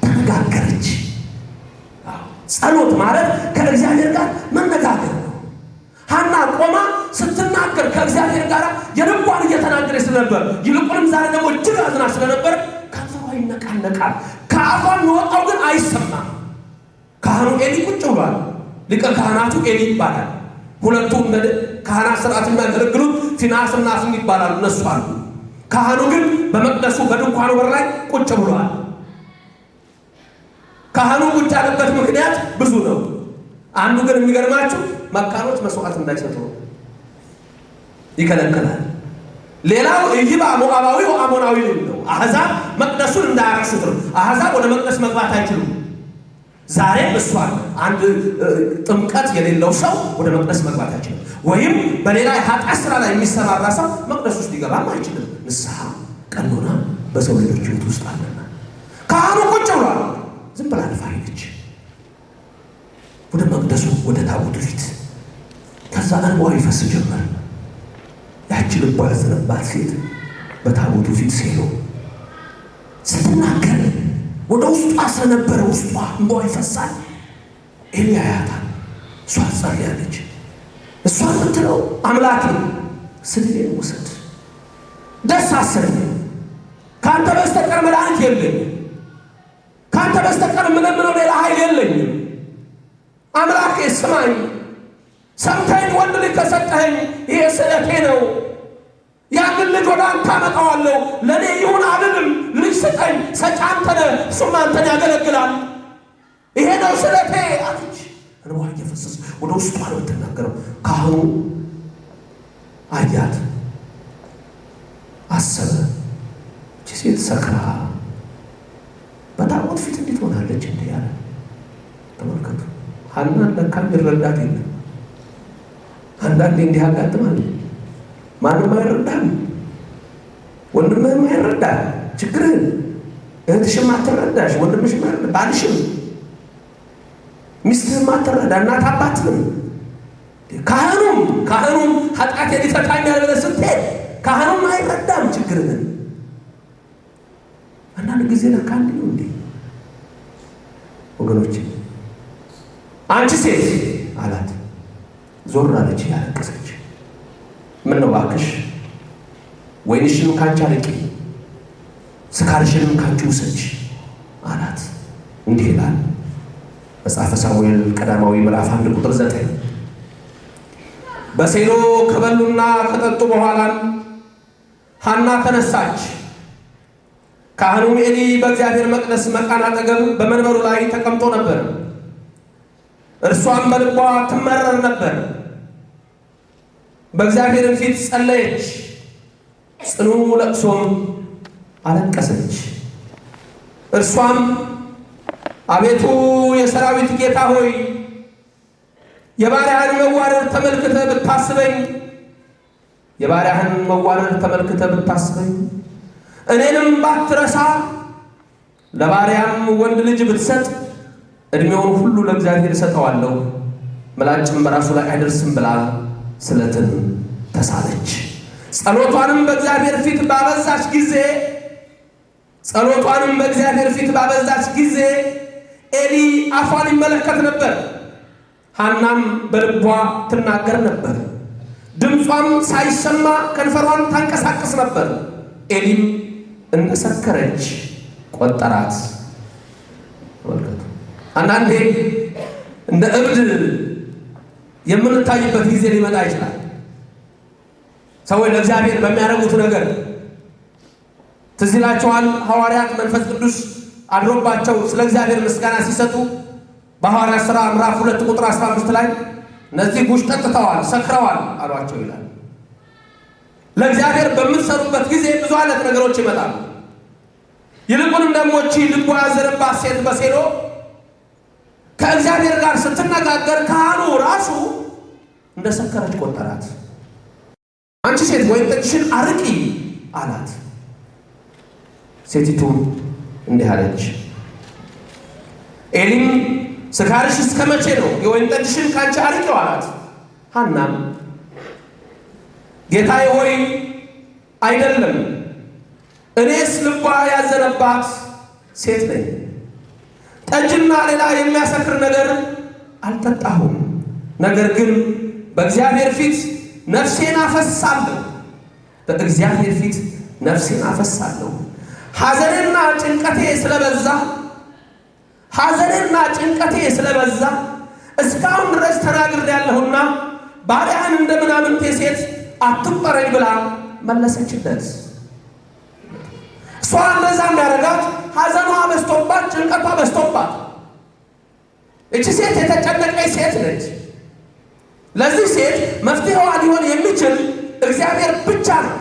ተነጋገረች። ጸሎት ማለት ከእግዚአብሔር ጋር መነጋገር ነው። ሐና ቆማ ስትናገር ከእግዚአብሔር ጋር የልቧን እየተናገረች ስለነበር፣ ይልቁንም ዛሬ ደግሞ እጅግ አዝና ስለነበር ከንፈሯ ይነቃነቃል። ከአፏ የሚወጣው ግን አይሰማም። ካህኑ ኤሊ ቁጭ ብሏል። ሊቀ ካህናቱ ኤሊ ይባላል። ሁለቱም ካህናት ስርዓት የሚያገለግሉት ፊናስና አፍኒ ይባላሉ። እነሱ አሉ። ካህኑ ግን በመቅደሱ በድንኳኑ በር ላይ ቁጭ ብሏል። ካህኑ ቁጭ ያለበት ምክንያት ብዙ ነው። አንዱ ግን የሚገርማችሁ መካኖች መስዋዕት እንዳይሰጡ ይከለክላል። ሌላው ይባ ሞዓባዊ ወአሞናዊ ነው። አሕዛብ መቅደሱን እንዳያረክሱት ነው። አሕዛብ ወደ መቅደስ መግባት አይችሉም። ዛሬ እሷን አንድ ጥምቀት የሌለው ሰው ወደ መቅደስ መግባት አይችልም። ወይም በሌላ የኃጢአት ስራ ላይ የሚሰማራ ሰው መቅደስ ውስጥ ሊገባም አይችልም። ንስሐ ቀኖና በሰው ልጆች ሕይወት ውስጥ አለና ካህኑ ቁጭ ብሏል። ዝም ብላ አልፋ ሄደች ወደ መቅደሱ ወደ ታቦቱ ፊት። ከዛ እንባዋ ይፈስ ጀመር። ያቺ ልቧ ያዘነባት ሴት በታቦቱ ፊት ሴሎ ስትናገር ወደ ውስጧ ስለነበረ ውስጧ እንባዋ ይፈሳል። ኤሊ ያያታል። እሷ ጸልያለች። እሷ የምትለው አምላኬ ስድቤን ውሰድ፣ ደስ አሰኘኝ። ከአንተ በስተቀር መድኃኒት የለኝም። ከአንተ በስተቀር የምለምነው ሌላ ኃይል የለኝም። አምላኬ ስማኝ፣ ሰምተኝ ወንድ ልጅ ከሰጠኸኝ ይሄ ስዕለቴ ነው። ያንን ልጅ ወደ አንተ አመጣዋለሁ፣ ለእኔ ይሁን አልልም። ልጅ ስጠኝ፣ ሰጪ አንተ ነህ፣ እሱም አንተን ያገለግላል። ይሄ ነው ስለቴ አለች። እንባ እየፈሰሰ ወደ ውስጧ ነው የምትናገረው። ካህኑ አያት፣ አሰበ። እቺ ሴት ሰክራ በታቦት ፊት እንዴት ሆናለች እንዴ ያለ። ተመልከቱ፣ ሐናን ለካ የሚረዳት የለም። አንዳንዴ እንዲህ ያጋጥማል። ማንም አይረዳም፣ ወንድምህም አይረዳም ችግርህን፣ እህትሽም አትረዳሽ፣ ወንድምሽም አይረዳ፣ ባልሽም ሚስትህም አትረዳ፣ እናት አባትህም። ካህኑም ኃጢአቴን ይፈታኛል ብለህ ስትሄድ ካህኑም አይረዳም ችግርህን። አንዳንድ ጊዜ ለካ እንዲህ ነው እንዴ ወገኖች። አንቺ ሴት አላት። ዞር አለች ያለቀሰች። ምን ነው እባክሽ፣ ወይንሽንም ካንቺ አርቂ፣ ስካርሽንም ካንቺ ውሰጂ አላት። እንዲህ ይላል መጽሐፈ ሳሙኤል ቀዳማዊ ምዕራፍ 1 ቁጥር 9። በሴሎ ከበሉና ከጠጡ በኋላ ሐና ተነሳች። ካህኑም ኤሊ በእግዚአብሔር መቅደስ መቃን አጠገብ በመንበሩ ላይ ተቀምጦ ነበር። እርሷም በልቧ ትመረር ነበር። በእግዚአብሔር ፊት ጸለየች፣ ጽኑ ለቅሶም አለቀሰች። እርሷም አቤቱ የሰራዊት ጌታ ሆይ የባሪያህን መዋረድ ተመልክተህ ብታስበኝ እኔንም ባትረሳ ለባሪያም ወንድ ልጅ ብትሰጥ እድሜውን ሁሉ ለእግዚአብሔር እሰጠዋለሁ፣ ምላጭም በራሱ ላይ አይደርስም ብላ ስለትን ተሳለች። ጸሎቷንም በእግዚአብሔር ፊት ባበዛች ጊዜ ኤሊ አፏን ይመለከት ነበር። ሐናም በልቧ ትናገር ነበር፣ ድምጿም ሳይሰማ ከንፈሯን ታንቀሳቀስ ነበር። ኤሊም እንደሰከረች ቆጠራት። ወልከቱ አንዳንዴ እንደ እብድ የምንታይበት ጊዜ ሊመጣ ይችላል። ሰዎች ለእግዚአብሔር በሚያደርጉት ነገር ትዝ ይላችኋል። ሐዋርያት መንፈስ ቅዱስ አድሮባቸው ስለ እግዚአብሔር ምስጋና ሲሰጡ በሐዋርያት ሥራ ምዕራፍ 2 ቁጥር 15 ላይ እነዚህ ጉሽ ጠጥተዋል፣ ሰክረዋል አሏቸው ይላል። ለእግዚአብሔር በምትሰሩበት ጊዜ ብዙ አይነት ነገሮች ይመጣሉ። ይልቁንም ደግሞ እቺ ልቧ ያዘነባት ሴት በሴሎ ከእግዚአብሔር ጋር ስትነጋገር ካህኑ ራሱ እንደሰከረች ቆጠራት። አንቺ ሴት ወይን ጠጅሽን አርቂ አላት። ሴቲቱም እንዲህ አለች። ኤሊም ስካርሽ እስከ መቼ ነው? የወይን ጠጅሽን ካንቺ አርቂው አላት። ሐናም ጌታዬ ሆይ አይደለም፣ እኔስ ልቧ ያዘነባት ሴት ነኝ። ጠጅና ሌላ የሚያሰክር ነገር አልጠጣሁም። ነገር ግን በእግዚአብሔር ፊት ነፍሴን አፈሳለሁ። ሐዘኔና ጭንቀቴ ስለበዛ እስካሁን ድረስ ተናግሬያለሁና ባሪያህን እንደ ምናምንቴ ሴት አትቁጠረኝ ብላ መለሰችለት። እሷ እንደዛ እንዳደረጋት ሐዘኗ በዝቶባት፣ ጭንቀቷ በዝቶባት፣ እቺ ሴት የተጨነቀች ሴት ነች። ለዚህ ሴት መፍትሄዋ ሊሆን የሚችል እግዚአብሔር ብቻ ነው።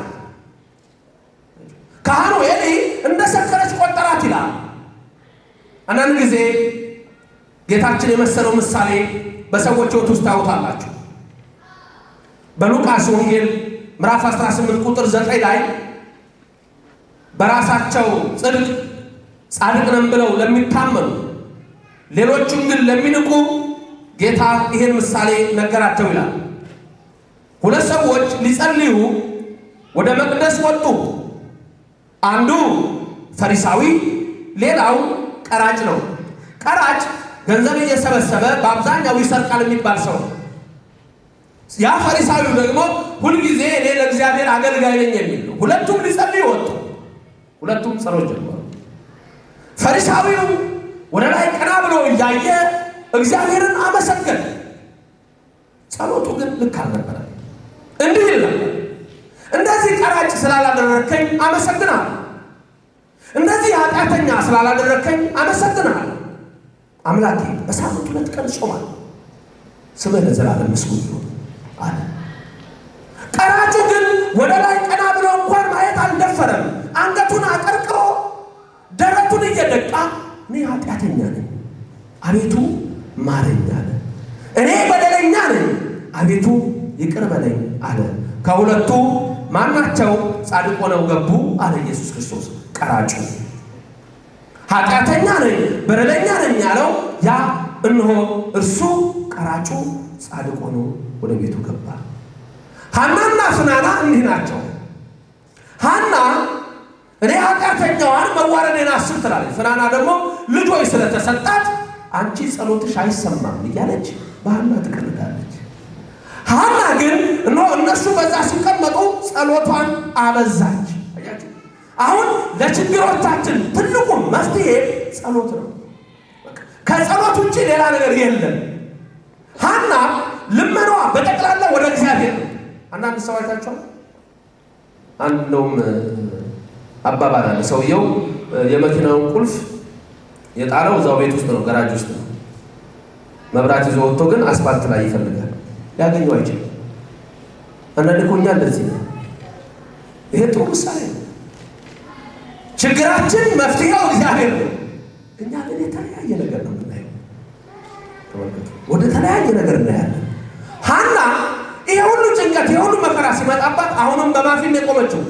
ካህኑ ኤሊ እንደሰከረች ቆጠራት ይላል። አንዳንድ ጊዜ ጌታችን የመሰለው ምሳሌ በሰዎች ሕይወት ውስጥ ታዩታላችሁ። በሉቃስ ወንጌል ምዕራፍ 18 ቁጥር 9 ላይ በራሳቸው ጽድቅ ጻድቅ ነን ብለው ለሚታመኑ ሌሎቹም ግን ለሚንቁ ጌታ ይህን ምሳሌ ነገራቸው ይላል። ሁለት ሰዎች ሊጸልዩ ወደ መቅደስ ወጡ። አንዱ ፈሪሳዊ፣ ሌላው ቀራጭ ነው። ቀራጭ ገንዘብ እየሰበሰበ በአብዛኛው ይሰርቃል የሚባል ሰው። ያ ፈሪሳዊው ደግሞ ሁልጊዜ እኔ ለእግዚአብሔር አገልጋይ ነኝ የሚል ነው። ሁለቱም ሊጸልዩ ወጡ። ሁለቱም ጸሎት ጀመሩ። ፈሪሳዊው ወደ ላይ ቀና ብሎ እያየ እግዚአብሔርን አመሰገነ። ጸሎቱ ግን ልክ አልነበረ። እንዲህ ይላል፣ እንደዚህ ቀራጭ ስላላደረከኝ አመሰግናለሁ። እንደዚህ ኃጢአተኛ ስላላደረከኝ አመሰግናለሁ። አምላኬ በሳምንት 2 ቀን ጾማለሁ፣ ስምህ ለዘላለም ምስጉን ይሁን አለ። ቀራጩ ግን ወደ ላይ ቀና ብሎ እንኳን ማየት አልደፈረም። አንገቱን አቀርቅሮ ደረቱን እየደቃ እኔ ኃጢአተኛ ነኝ፣ አቤቱ ማረኝ አለ። እኔ በደለኛ ነኝ፣ አቤቱ ይቅር በለኝ አለ። ከሁለቱ ማናቸው ጻድቅ ሆነው ገቡ አለ ኢየሱስ ክርስቶስ? ቀራጩ። ኃጢአተኛ ነኝ በደለኛ ነኝ ያለው ያ እነሆ እርሱ ቀራጩ ጻድቅ ሆኖ ወደ ቤቱ ገባ። ሐናና ፍናና እንዲህ ናቸው። ሐና እኔ ኃጢአተኛዋን መዋረዴን አስብ ትላለች። ፍናና ደግሞ ልጆች ስለተሰጣት አንቺ ጸሎትሽ አይሰማም እያለች በሐና ትቀልዳለች። ሐና ግን እነሱ በዛ ሲቀመጡ ጸሎቷን አበዛች። አሁን ለችግሮቻችን ትልቁ መፍትሄ ጸሎት ነው። ከጸሎት ውጪ ሌላ ነገር የለም። ሐና ልመናዋ በጠቅላላ ወደ እግዚአብሔር ነው። አንዳንድ ሰው አይታችኋል። አንዱም አባባል አለ። ሰውየው የመኪናውን ቁልፍ የጣለው እዛው ቤት ውስጥ ነው፣ ገራጅ ውስጥ ነው። መብራት ይዞ ወጥቶ ግን አስፋልት ላይ ይፈልጋል፣ ያገኘው አይችልም። አንዳንድ እኮ እኛ እንደዚህ ነው። ይሄ ጥሩ ምሳሌ ነው። ችግራችን መፍትሄው እግዚአብሔር ነው። እኛ ግን የተለያየ ነገር ነው የምናየው። ተመልከቱ፣ ወደ ተለያየ ነገር እናያለን። ሐና ይሄ ሁሉ ጭንቀት ይሄ ሁሉ መከራ ሲመጣባት አሁንም በማፊን የቆመችው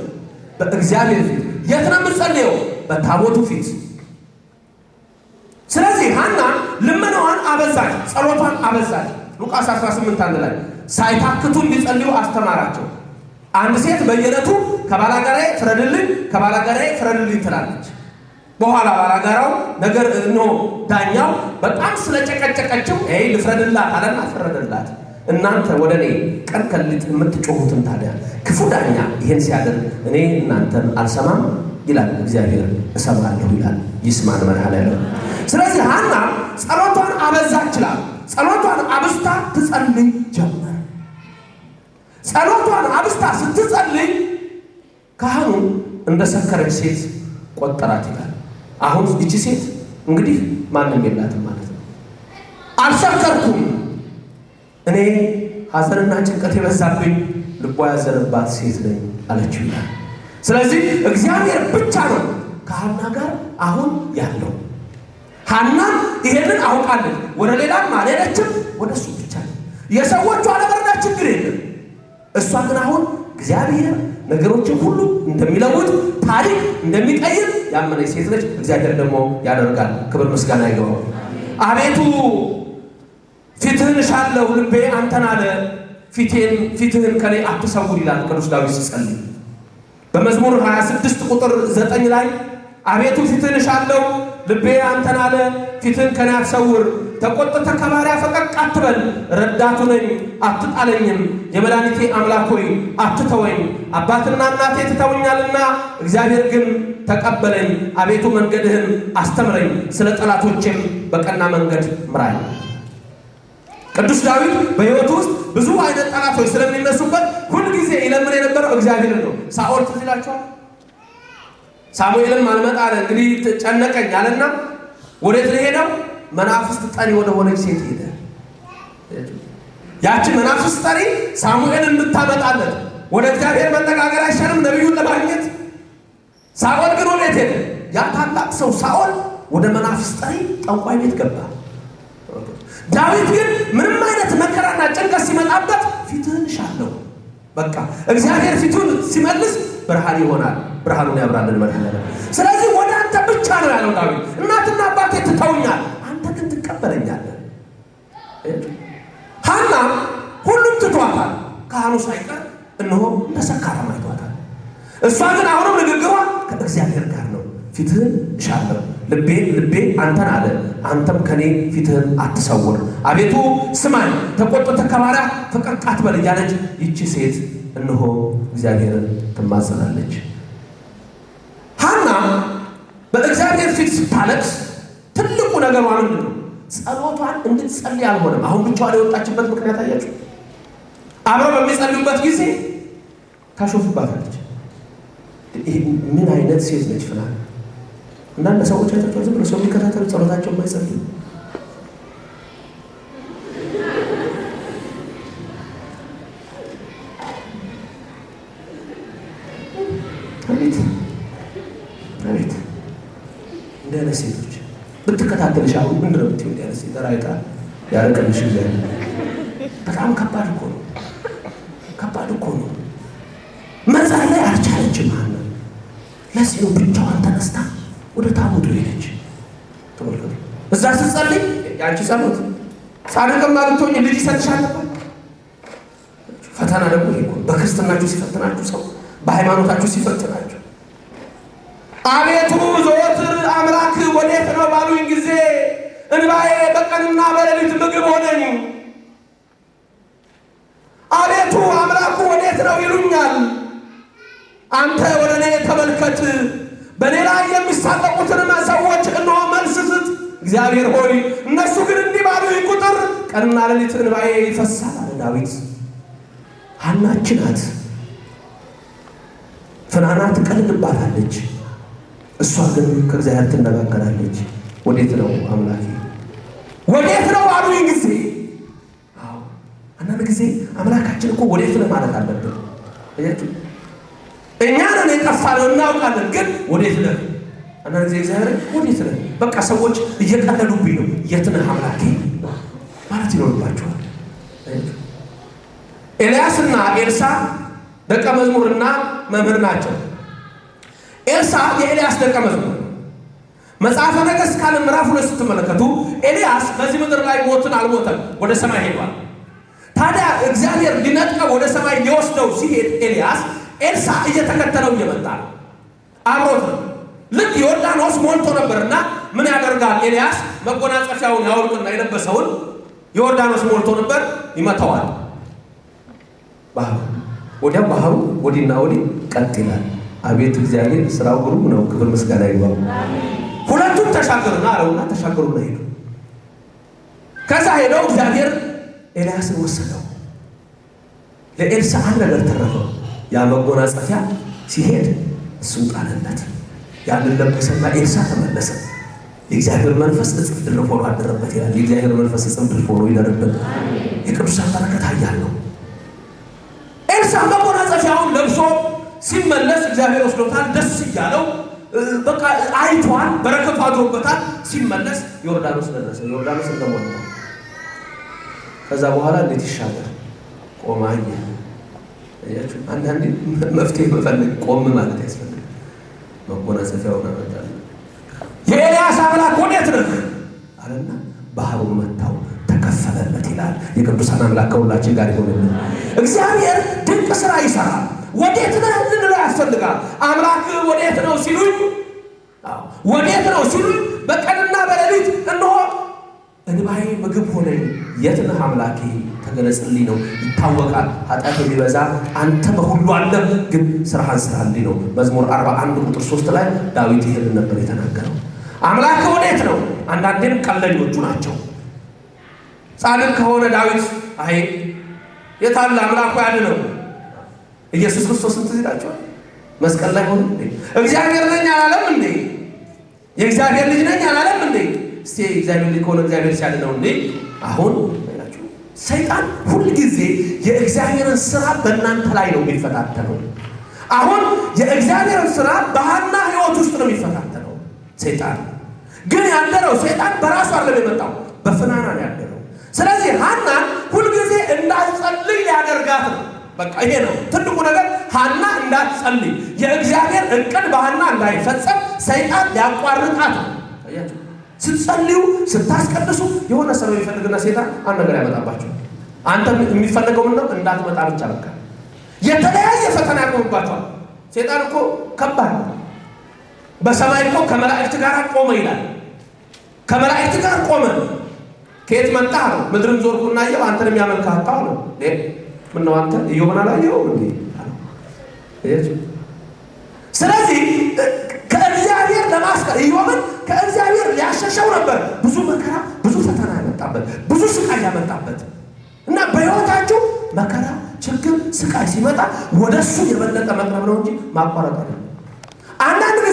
በእግዚአብሔር ፊት። የት ነው የምትጸልየው? በታቦቱ ፊት። ስለዚህ ሐና ልመናዋን አበዛች፣ ጸሎቷን አበዛች። ሉቃስ 18 ላይ ሳይታክቱ እንዲጸልዩ አስተማራቸው። አንድ ሴት በየዕለቱ ከባላጋራዬ ፍረድልኝ ከባላጋራዬ ፍረድልኝ ትላለች። በኋላ ባላጋራው ነገር ዳኛው በጣም ስለጨቀጨቀችው ልፍረድላት አለና ፈረደላት። እናንተ ወደ እኔ ቀን ከሌሊት የምትጮሁትን ታዲያ ክፉ ዳኛ ይሄን ሲያደርግ እኔ እናንተን አልሰማም ይላል እግዚአብሔር? እሰማለሁ ይላል። ይስማን መድኃኔዓለም። ስለዚህ ሐና ጸሎቷን አበዛች ይላል። ጸሎቷን አብስታ ትጸልይ ጀመር። ጸሎቷን አብስታ ስትጸልይ ካህኑ እንደ ሰከረች ሴት ቆጠራት ይላል። አሁን እቺ ሴት እንግዲህ ማንም የላትም ማለት ነው። አልሰከርኩም፣ እኔ ሐዘንና ጭንቀት የበዛብኝ ልቧ ያዘነባት ሴት ነኝ አለችው ይላል። ስለዚህ እግዚአብሔር ብቻ ነው ከሐና ጋር አሁን ያለው። ሐና ይሄንን አውቃለች። ወደ ሌላም አልሄደችም፣ ወደ እሱ ብቻ ነው። የሰዎቹ አለመረዳት ችግር የለም። እሷ ግን አሁን እግዚአብሔር ነገሮችን ሁሉ እንደሚለውጥ ታሪክ እንደሚቀይር ያመነች ሴት ነች። እግዚአብሔር ደግሞ ያደርጋል። ክብር ምስጋና ይገባው። አቤቱ ፊትህን እሻለሁ ልቤ አንተን አለ፣ ፊትህን ከኔ አትሰውር ይላል ቅዱስ ዳዊት ሲጸልይ በመዝሙር 26 ቁጥር 9 ላይ አቤቱ ፊትህን እሻለሁ ልቤ አንተን አለ፣ ፊትህን ከኔ አትሰውር። ተቆጥተህ ከባሪያ ፈቀቅ አትበል። ረዳቱ ነኝ አትጣለኝም፣ የመድኃኒቴ አምላክ ሆይ አትተወኝ። አባትና እናቴ ትተውኛልና እግዚአብሔር ግን ተቀበለኝ። አቤቱ መንገድህን አስተምረኝ፣ ስለ ጠላቶቼም በቀና መንገድ ምራኝ። ቅዱስ ዳዊት በሕይወቱ ውስጥ ብዙ አይነት ጠላቶች ስለሚነሱበት ሁልጊዜ ይለምን የነበረው እግዚአብሔርን ነው። ሳኦል ትዝ ይላችኋል። ሳሙኤልም አልመጣ አለ፣ እንግዲህ ጨነቀኝ አለና ወዴት ነው ሄደው? መናፍስት ጠሪ ወደ ሆነች ሴት ሄደ። ያቺ መናፍስት ጠሪ ሳሙኤልን እንድታመጣለት ወደ እግዚአብሔር መነጋገር አይሻልም ነቢዩን ለማግኘት? ሳኦል ግን ወዴት ሄደ? ያ ታላቅ ሰው ሳኦል ወደ መናፍስት ጠሪ ጠንቋይ ቤት ገባ። ዳዊት ግን ምንም አይነት መከራና ጭንቀት ሲመጣበት ፊትህን እሻለሁ፣ በቃ እግዚአብሔር ፊቱን ሲመልስ ብርሃን ይሆናል፣ ብርሃኑን ያብራልን መድኃኔዓለም። ስለዚህ ወደ አንተ ብቻ ነው ያለው ዳዊት። እናትና አባቴ ትተውኛል፣ አንተ ግን ትቀበለኛለህ። ሐና ሁሉም ትቷታል፣ ካህኑ ሳይቀር እነሆ እንደ ሰካራም አይቷታል። እሷ ግን አሁንም ንግግሯ ከእግዚአብሔር ጋር ነው። ፊትህን እሻለሁ ልቤ አንተን አለ፣ አንተም ከኔ ፊትህን አትሰውር። አቤቱ ስማኝ፣ ተቆጥተህ ከባሪያ ፈቀቅ አትበል እያለች ይቺ ሴት እነሆ እግዚአብሔርን ትማጸናለች። ሐና በእግዚአብሔር ፊት ስታለቅስ ትልቁ ነገሯ ምንድን ነው? ጸሎቷን እንድትጸልይ አልሆነም። አሁን ብቻዋን የወጣችበት ምክንያት አያችሁ? አብረው በሚጸልዩበት ጊዜ ታሾፍባታለች። ምን አይነት ሴት ነች ፍናን? አንዳንድ ሰዎች አይታችሁ ዝም ብለው ሰው የሚከታተሉ ጸሎታቸው የማይጸልዩ አቤት እንደ ሴቶች ብትከታተልሽ አሁን ምንድን ነው የምትይው? እንደ ሴት ራይታ ያረቀልሽ ይላል። በጣም ከባድ እኮ ነው፣ ከባድ እኮ ነው። መጸለይ አልቻለችም ሐና። ለዚህ ነው ብቻዋን ተነስታ ወደ ታቦቱ ሄደች። ተመልከቱ፣ እዛ ስትጸልይ ያንቺ ጸሎት ጻድቅም ማለቶኝ ልጅ ይሰጥሻል ነበር። ፈተና ደግሞ ይሄ ነው። በክርስትናችሁ ሲፈትናችሁ ሰው በሃይማኖታችሁ ሲፈትናችሁ አቤቱ ዘወትር አምላክ ወዴት ነው ባሉኝ ጊዜ እንባዬ በቀንና በሌሊት ምግብ ሆነኝ። አቤቱ አምላኩ ወዴት ነው ይሉኛል። አንተ ወደ እኔ ተመልከት፣ በእኔ ላይ የሚሳለቁትን ሰዎች እነሆ መልስ ስጥ። እግዚአብሔር ሆይ እነሱ ግን እንዲህ ባሉኝ ቁጥር ቀንና ሌሊት እንባዬ ይፈሳል አለ ዳዊት። ሐናች ናት። ፍናና ትቀልድባታለች፣ እሷ ግን ከእግዚአብሔር ትነጋገራለች። ወዴት ነው አምላኬ ወዴት ነው ባሉኝ ጊዜ። አንዳንድ ጊዜ አምላካችን እኮ ወዴት ነው ማለት አለብን። አያችሁ፣ እኛ ነን የጠፋነው እናውቃለን፣ ግን ወዴት ነህ? አንዳንድ ጊዜ እግዚአብሔር ወዴት ነህ? በቃ ሰዎች እየቀለዱብኝ ነው፣ የት ነህ አምላኬ ማለት ይኖርባቸዋል። ኤልያስና ኤልሳ ደቀ መዝሙርና መምህር ናቸው። ኤልሳ የኤልያስ ደቀ መዝሙር። መጽሐፈ ነገሥት ካለ ምዕራፍ 2 ስትመለከቱ ኤልያስ በዚህ ምድር ላይ ሞትን አልሞተም፣ ወደ ሰማይ ሄዷል። ታዲያ እግዚአብሔር ሊነጥቀው ወደ ሰማይ ሊወስደው ሲሄድ ኤልያስ ኤልሳ እየተከተለው እየመጣ ነው፣ አብሮት ነው። ልክ ዮርዳኖስ ሞልቶ ነበርና ምን ያደርጋል ኤልያስ? መጎናጸፊያውን ያወልቅና የለበሰውን ዮርዳኖስ ሞልቶ ነበር፣ ይመታዋል ባህሩ። ወዲያ ባህሩ ወዲና ወዲህ ቀጥ ይላል። አቤት እግዚአብሔር ስራው ግሩም ነው፣ ክብር ምስጋና ይግባው። ሁለቱም ተሻገሩና አለውና ተሻገሩና ሄዱ። ከዛ ሄደው እግዚአብሔር ኤልያስን ወሰደው። ለኤልሳ አንድ ነገር ተረፈው። ያ መጎናጸፊያ ሲሄድ እሱን ጣለለት። ያንን ለበሰና ኤልሳ ተመለሰ። የእግዚአብሔር መንፈስ እጽፍ ድርብ ሆኖ አደረበት ይላል። የእግዚአብሔር መንፈስ እጽፍ ድርብ ሆኖ ይደርብን። የቅዱሳን በረከት ያለው ኤልሳ መጎናጸፊያውን ለብሶ ሲመለስ እግዚአብሔር ወስዶታል። ደስ እያለው በቃ አይቷል፣ በረከቱ አድሮበታል። ሲመለስ ዮርዳኖስ ደረሰ። ዮርዳኖስ እንደሞላ ከዛ በኋላ እንዴት ይሻገር? ቆማኝ። አያችሁ፣ አንዳንዴ መፍትሄ መፈለግ ቆም ማለት ያስፈልጋል። መጎናጸፊያውን አመጣለ። የኤልያስ አምላክ ወዴት ነህ አለና ባህሩን መታው፣ ተከፈለለት ይላል። የቅዱሳን አምላክ ከሁላችን ጋር ይሁንልን። እግዚአብሔር ድንቅ ስራ ይሰራል። ወዴት ነህ ልንለው ያስፈልጋል። አምላክ ወዴት ነው ሲሉኝ፣ ወዴት ነው ሲሉኝ በቀንና በሌሊት እነሆ እንባዬ ምግብ ሆነኝ። የት ነህ አምላኬ ተገለጽልኝ ነው። ይታወቃል ኃጢአት የሚበዛ አንተ በሁሉ አለ፣ ግን ስራህን ስራልኝ ነው። መዝሙር 41 ቁጥር 3 ላይ ዳዊት ይሄንን ነበር የተናገረው። አምላክ ወዴት ነው? አንዳንዴም ቀለኞቹ ናቸው። ጻድቅ ከሆነ ዳዊት አይ የታለ አምላኩ ያድነው። ኢየሱስ ክርስቶስን ትዝ ይላችኋል። መስቀል ላይ ሆኖ እግዚአብሔር ነኝ አላለም እንዴ? የእግዚአብሔር ልጅ ነኝ አላለም እንዴ? እስቲ እግዚአብሔር ልጅ ከሆነ እግዚአብሔር ሲያድነው እንዴ? አሁን አይላችሁ፣ ሰይጣን ሁል ጊዜ የእግዚአብሔርን ስራ በእናንተ ላይ ነው የሚፈታተነው። አሁን የእግዚአብሔርን ስራ በሐና ህይወት ውስጥ ነው የሚፈታተነው ሰይጣን። ግን ያደረው ሰይጣን በራሱ አይደለም የመጣው፣ በፍናና ነው ያደረው። ስለዚህ ሐና ሁልጊዜ እንዳትጸልይ ሊያደርጋት ነው። በቃ ይሄ ነው ትልቁ ነገር። ሐና እንዳትጸልይ፣ የእግዚአብሔር እቅድ በሐና እንዳይፈጸም ሰይጣን ሊያቋርጣት ነው። አያችሁ፣ ስትጸልዩ ስታስቀድሱ የሆነ ሰው ይፈልግና ሰይጣን አንድ ነገር ያመጣባችሁ። አንተ የሚፈልገው ምን ነው? እንዳትመጣ ብቻ። በቃ የተለያየ ፈተና ያቆምባችኋል። ሰይጣን እኮ ከባድ ነው። በሰማይ እኮ ከመላእክት ጋር ቆመ ይላል። ከመላእክት ጋር ቆመ። ከየት መጣ ነው? ምድርን ዞርኩና አየሁ አንተን የሚያመልክህ አጣሁ ነው። ምን ነው አንተ ኢዮብን አላየኸውም እንዴ? ስለዚህ ከእግዚአብሔር ለማስቀር ኢዮብን ከእግዚአብሔር ሊያሸሸው ነበር። ብዙ መከራ፣ ብዙ ፈተና ያመጣበት፣ ብዙ ስቃይ ያመጣበት እና በሕይወታችሁ መከራ፣ ችግር፣ ስቃይ ሲመጣ ወደሱ የበለጠ መቅረብ ነው እንጂ ማቋረጥ አይደለም።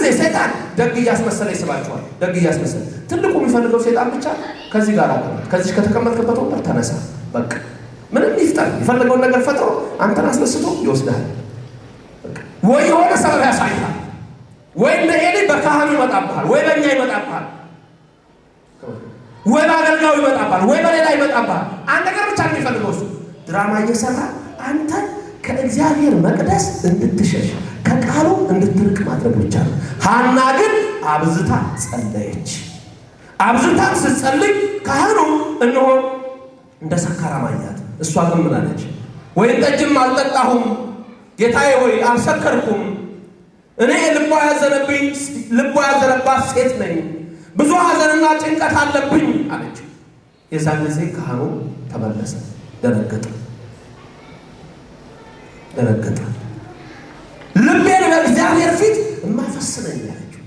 ጊዜ ሰይጣን ደግ እያስመሰለ ይስባቸዋል። ደግ እያስመሰለ ትልቁ የሚፈልገው ሰይጣን ብቻ ከዚህ ጋር ከዚህ ከተቀመጥክበት ወንበር ተነሳ፣ በቃ ምንም ይፍጠር የፈለገውን ነገር ፈጥሮ አንተን አስነስቶ ይወስዳል። ወይ የሆነ ሰበብ ያሳይሃል፣ ወይ እንደ ኤሊ በካህኑ ይመጣብሃል፣ ወይ በእኛ ይመጣብሃል፣ ወይ በአገልጋዩ ይመጣብሃል፣ ወይ በሌላ ይመጣብሃል። አንድ ነገር ብቻ ነው የሚፈልገው እሱ ድራማ እየሰራ አንተ ከእግዚአብሔር መቅደስ እንድትሸሽ ከቃሉ እንድትርቅ ማድረግ ብቻ ነው። ሐና ግን አብዝታ ጸለየች። አብዝታ ስትጸልይ ካህኑ እነሆ እንደ ሰካራም አያት። እሷ ግን ምን አለች? ወይን ጠጅም አልጠጣሁም ጌታዬ ሆይ አልሰከርኩም፣ እኔ ልቧ ያዘነባት ሴት ነኝ፣ ብዙ ሐዘንና ጭንቀት አለብኝ አለች። የዛን ጊዜ ካህኑ ተመለሰ። ደነገጠ። ልቤን በእግዚአብሔር ፊት የማፈስነኝ አለችው።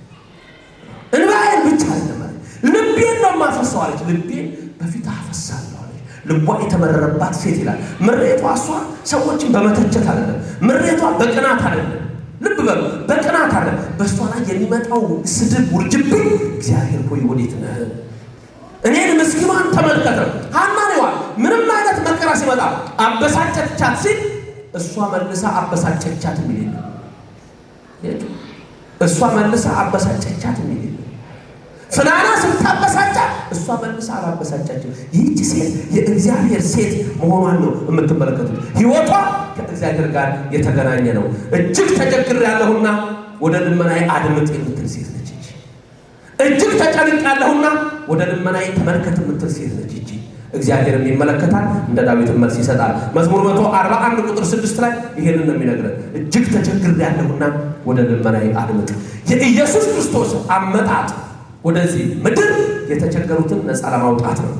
እንባዬን ብቻ አይደለም ልቤን ነው የማፈሰው አለች። ልቤን በፊት አፈሳለሁ አለች። ልቧ የተመረረባት ሴት ይላል። ምሬቷ እሷ ሰዎችን በመተቸት አይደለም፣ ምሬቷ በቅናት አይደለም። ልብ በሉ፣ በቅናት አይደለም። በእሷ ላይ የሚመጣው ስድብ፣ ውርጅብኝ እግዚአብሔር ሆይ ወዴት ነህ? እኔን ምስኪኗን ተመልከተ። ሐና ነዋ ምንም አይነት መከራ ሲመጣ አበሳጨቻት ሲል እሷ መልሳ አበሳጨቻት የሚል ነው። እሷ መልሳ አበሳጨቻት የሚል ነው። ፍናና ስታበሳጫት እሷ መልሳ አላበሳጫችም። ይህች ሴት የእግዚአብሔር ሴት መሆኗን ነው የምትመለከቱት። ሕይወቷ ከእግዚአብሔር ጋር የተገናኘ ነው። እጅግ ተቸግሬያለሁና ወደ ልመናዬ አድምጥ የምትል ሴት ነች። እጅግ ተጨንቄያለሁና ወደ ልመናዬ ተመልከት የምትል ሴት ነች። እግዚአብሔርን ይመለከታል፣ እንደ ዳዊት መልስ ይሰጣል። መዝሙር 141 ቁጥር 6 ላይ ይሄንን ነው የሚነግረን። እጅግ ተቸግሬያለሁና ወደ ልመናዬ አድምጥ። የኢየሱስ ክርስቶስ አመጣጥ ወደዚህ ምድር የተቸገሩትን ነፃ ለማውጣት ነው።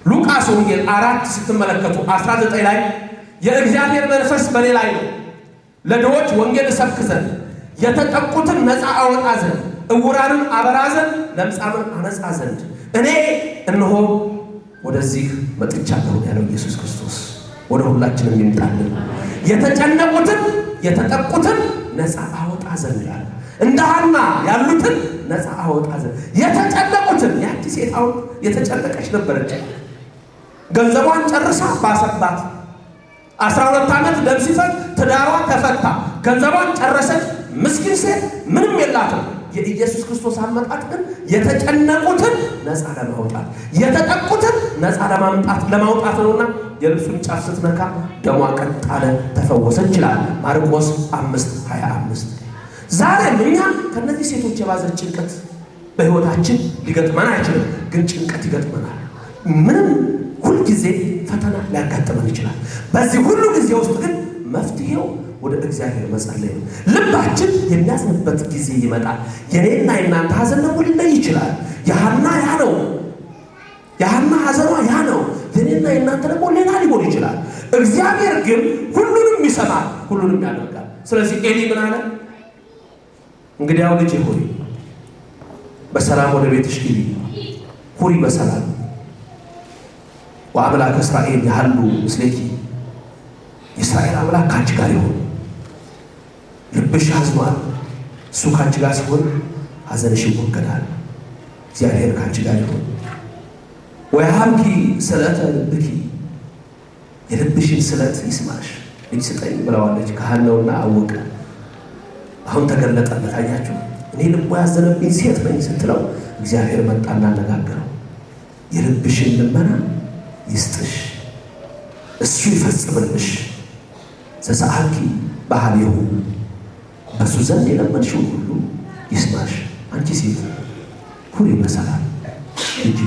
ሉቃስ ወንጌል 4 ስትመለከቱ 19 ላይ የእግዚአብሔር መንፈስ በእኔ ላይ ነው፣ ለድሆች ወንጌል እሰብክ ዘንድ፣ የተጠቁትን ነፃ አወጣ ዘንድ፣ እውራንን አበራ ዘንድ፣ ለምጻምን አነጻ ዘንድ እኔ እነሆ ወደዚህ መጥቻለሁ ያለው ኢየሱስ ክርስቶስ ወደ ሁላችንም ይምጣልን። የተጨነቁትን የተጠቁትን ነፃ አወጣ ዘንድ ያለ እንደ ሐና ያሉትን ነፃ አወጣ ዘንድ የተጨነቁትን። ያቺ ሴት አሁን የተጨነቀች ነበረች። ገንዘቧን ጨርሳ ባሰባት 12 ዓመት ደም ሲፈስ ትዳሯ ተፈታ፣ ገንዘቧን ጨረሰች። ምስኪን ሴት ምንም የላትም። የኢየሱስ ክርስቶስ አመጣጥ ግን የተጨነቁትን ነፃ ለማውጣት የተጠቁትን ነፃ ለማውጣት ነውና የልብሱን ጫፍ ስትነካ ደሟ ቀጥ አለ፣ ተፈወሰች ይላል ማርቆስ 5:25። ዛሬም እኛ ከነዚህ ሴቶች የባዘ ጭንቀት በሕይወታችን ሊገጥመን አይችልም፣ ግን ጭንቀት ይገጥመናል። ምንም ሁልጊዜ ፈተና ሊያጋጥመን ይችላል። በዚህ ሁሉ ጊዜ ውስጥ ግን መፍትሄው ወደ እግዚአብሔር መጸለይ ነው። ልባችን የሚያዝንበት ጊዜ ይመጣል። የኔና የናንተ ሐዘን ደግሞ ሊለይ ይችላል። የሐና ያ ነው፣ የሐና ሐዘኗ ያ ነው። የኔና የናንተ ደግሞ ሌላ ሊሆን ይችላል። እግዚአብሔር ግን ሁሉንም ይሰማል፣ ሁሉንም ያደርጋል። ስለዚህ ኤሊ ምን አለ? እንግዲያው ልጄ ሆይ በሰላም ወደ ቤትሽ ግቢ፣ ሁሪ በሰላም ወአምላክ እስራኤል ያህሉ ምስሌኪ፣ የእስራኤል አምላክ ካንቺ ጋር ይሁን። ልብሽ አዝኗል፣ እሱ ካንቺ ጋር ሲሆን ሐዘንሽ ይወገዳል። እግዚአብሔር ካንቺ ጋር ይሁን። ወያሃብኪ ስእለተ ልብኪ፣ የልብሽን ስለት ይስማሽ። ልጅ ስጠኝ ብለዋለች። ካህን ነውና አወቀ። አሁን ተገለጠለት። አያችሁ፣ እኔ ልቦ ያዘነብኝ ሴት ነኝ ስትለው እግዚአብሔር መጣና አነጋገረው። የልብሽን ልመና ይስጥሽ፣ እሱ ይፈጽምልሽ። ዘሰአልኪ ባህሌሁ፣ በሱ ዘንድ የለመንሽው ሁሉ ይስማሽ። አንቺ ሴት ሁሪ በሰላም ሂጂ፣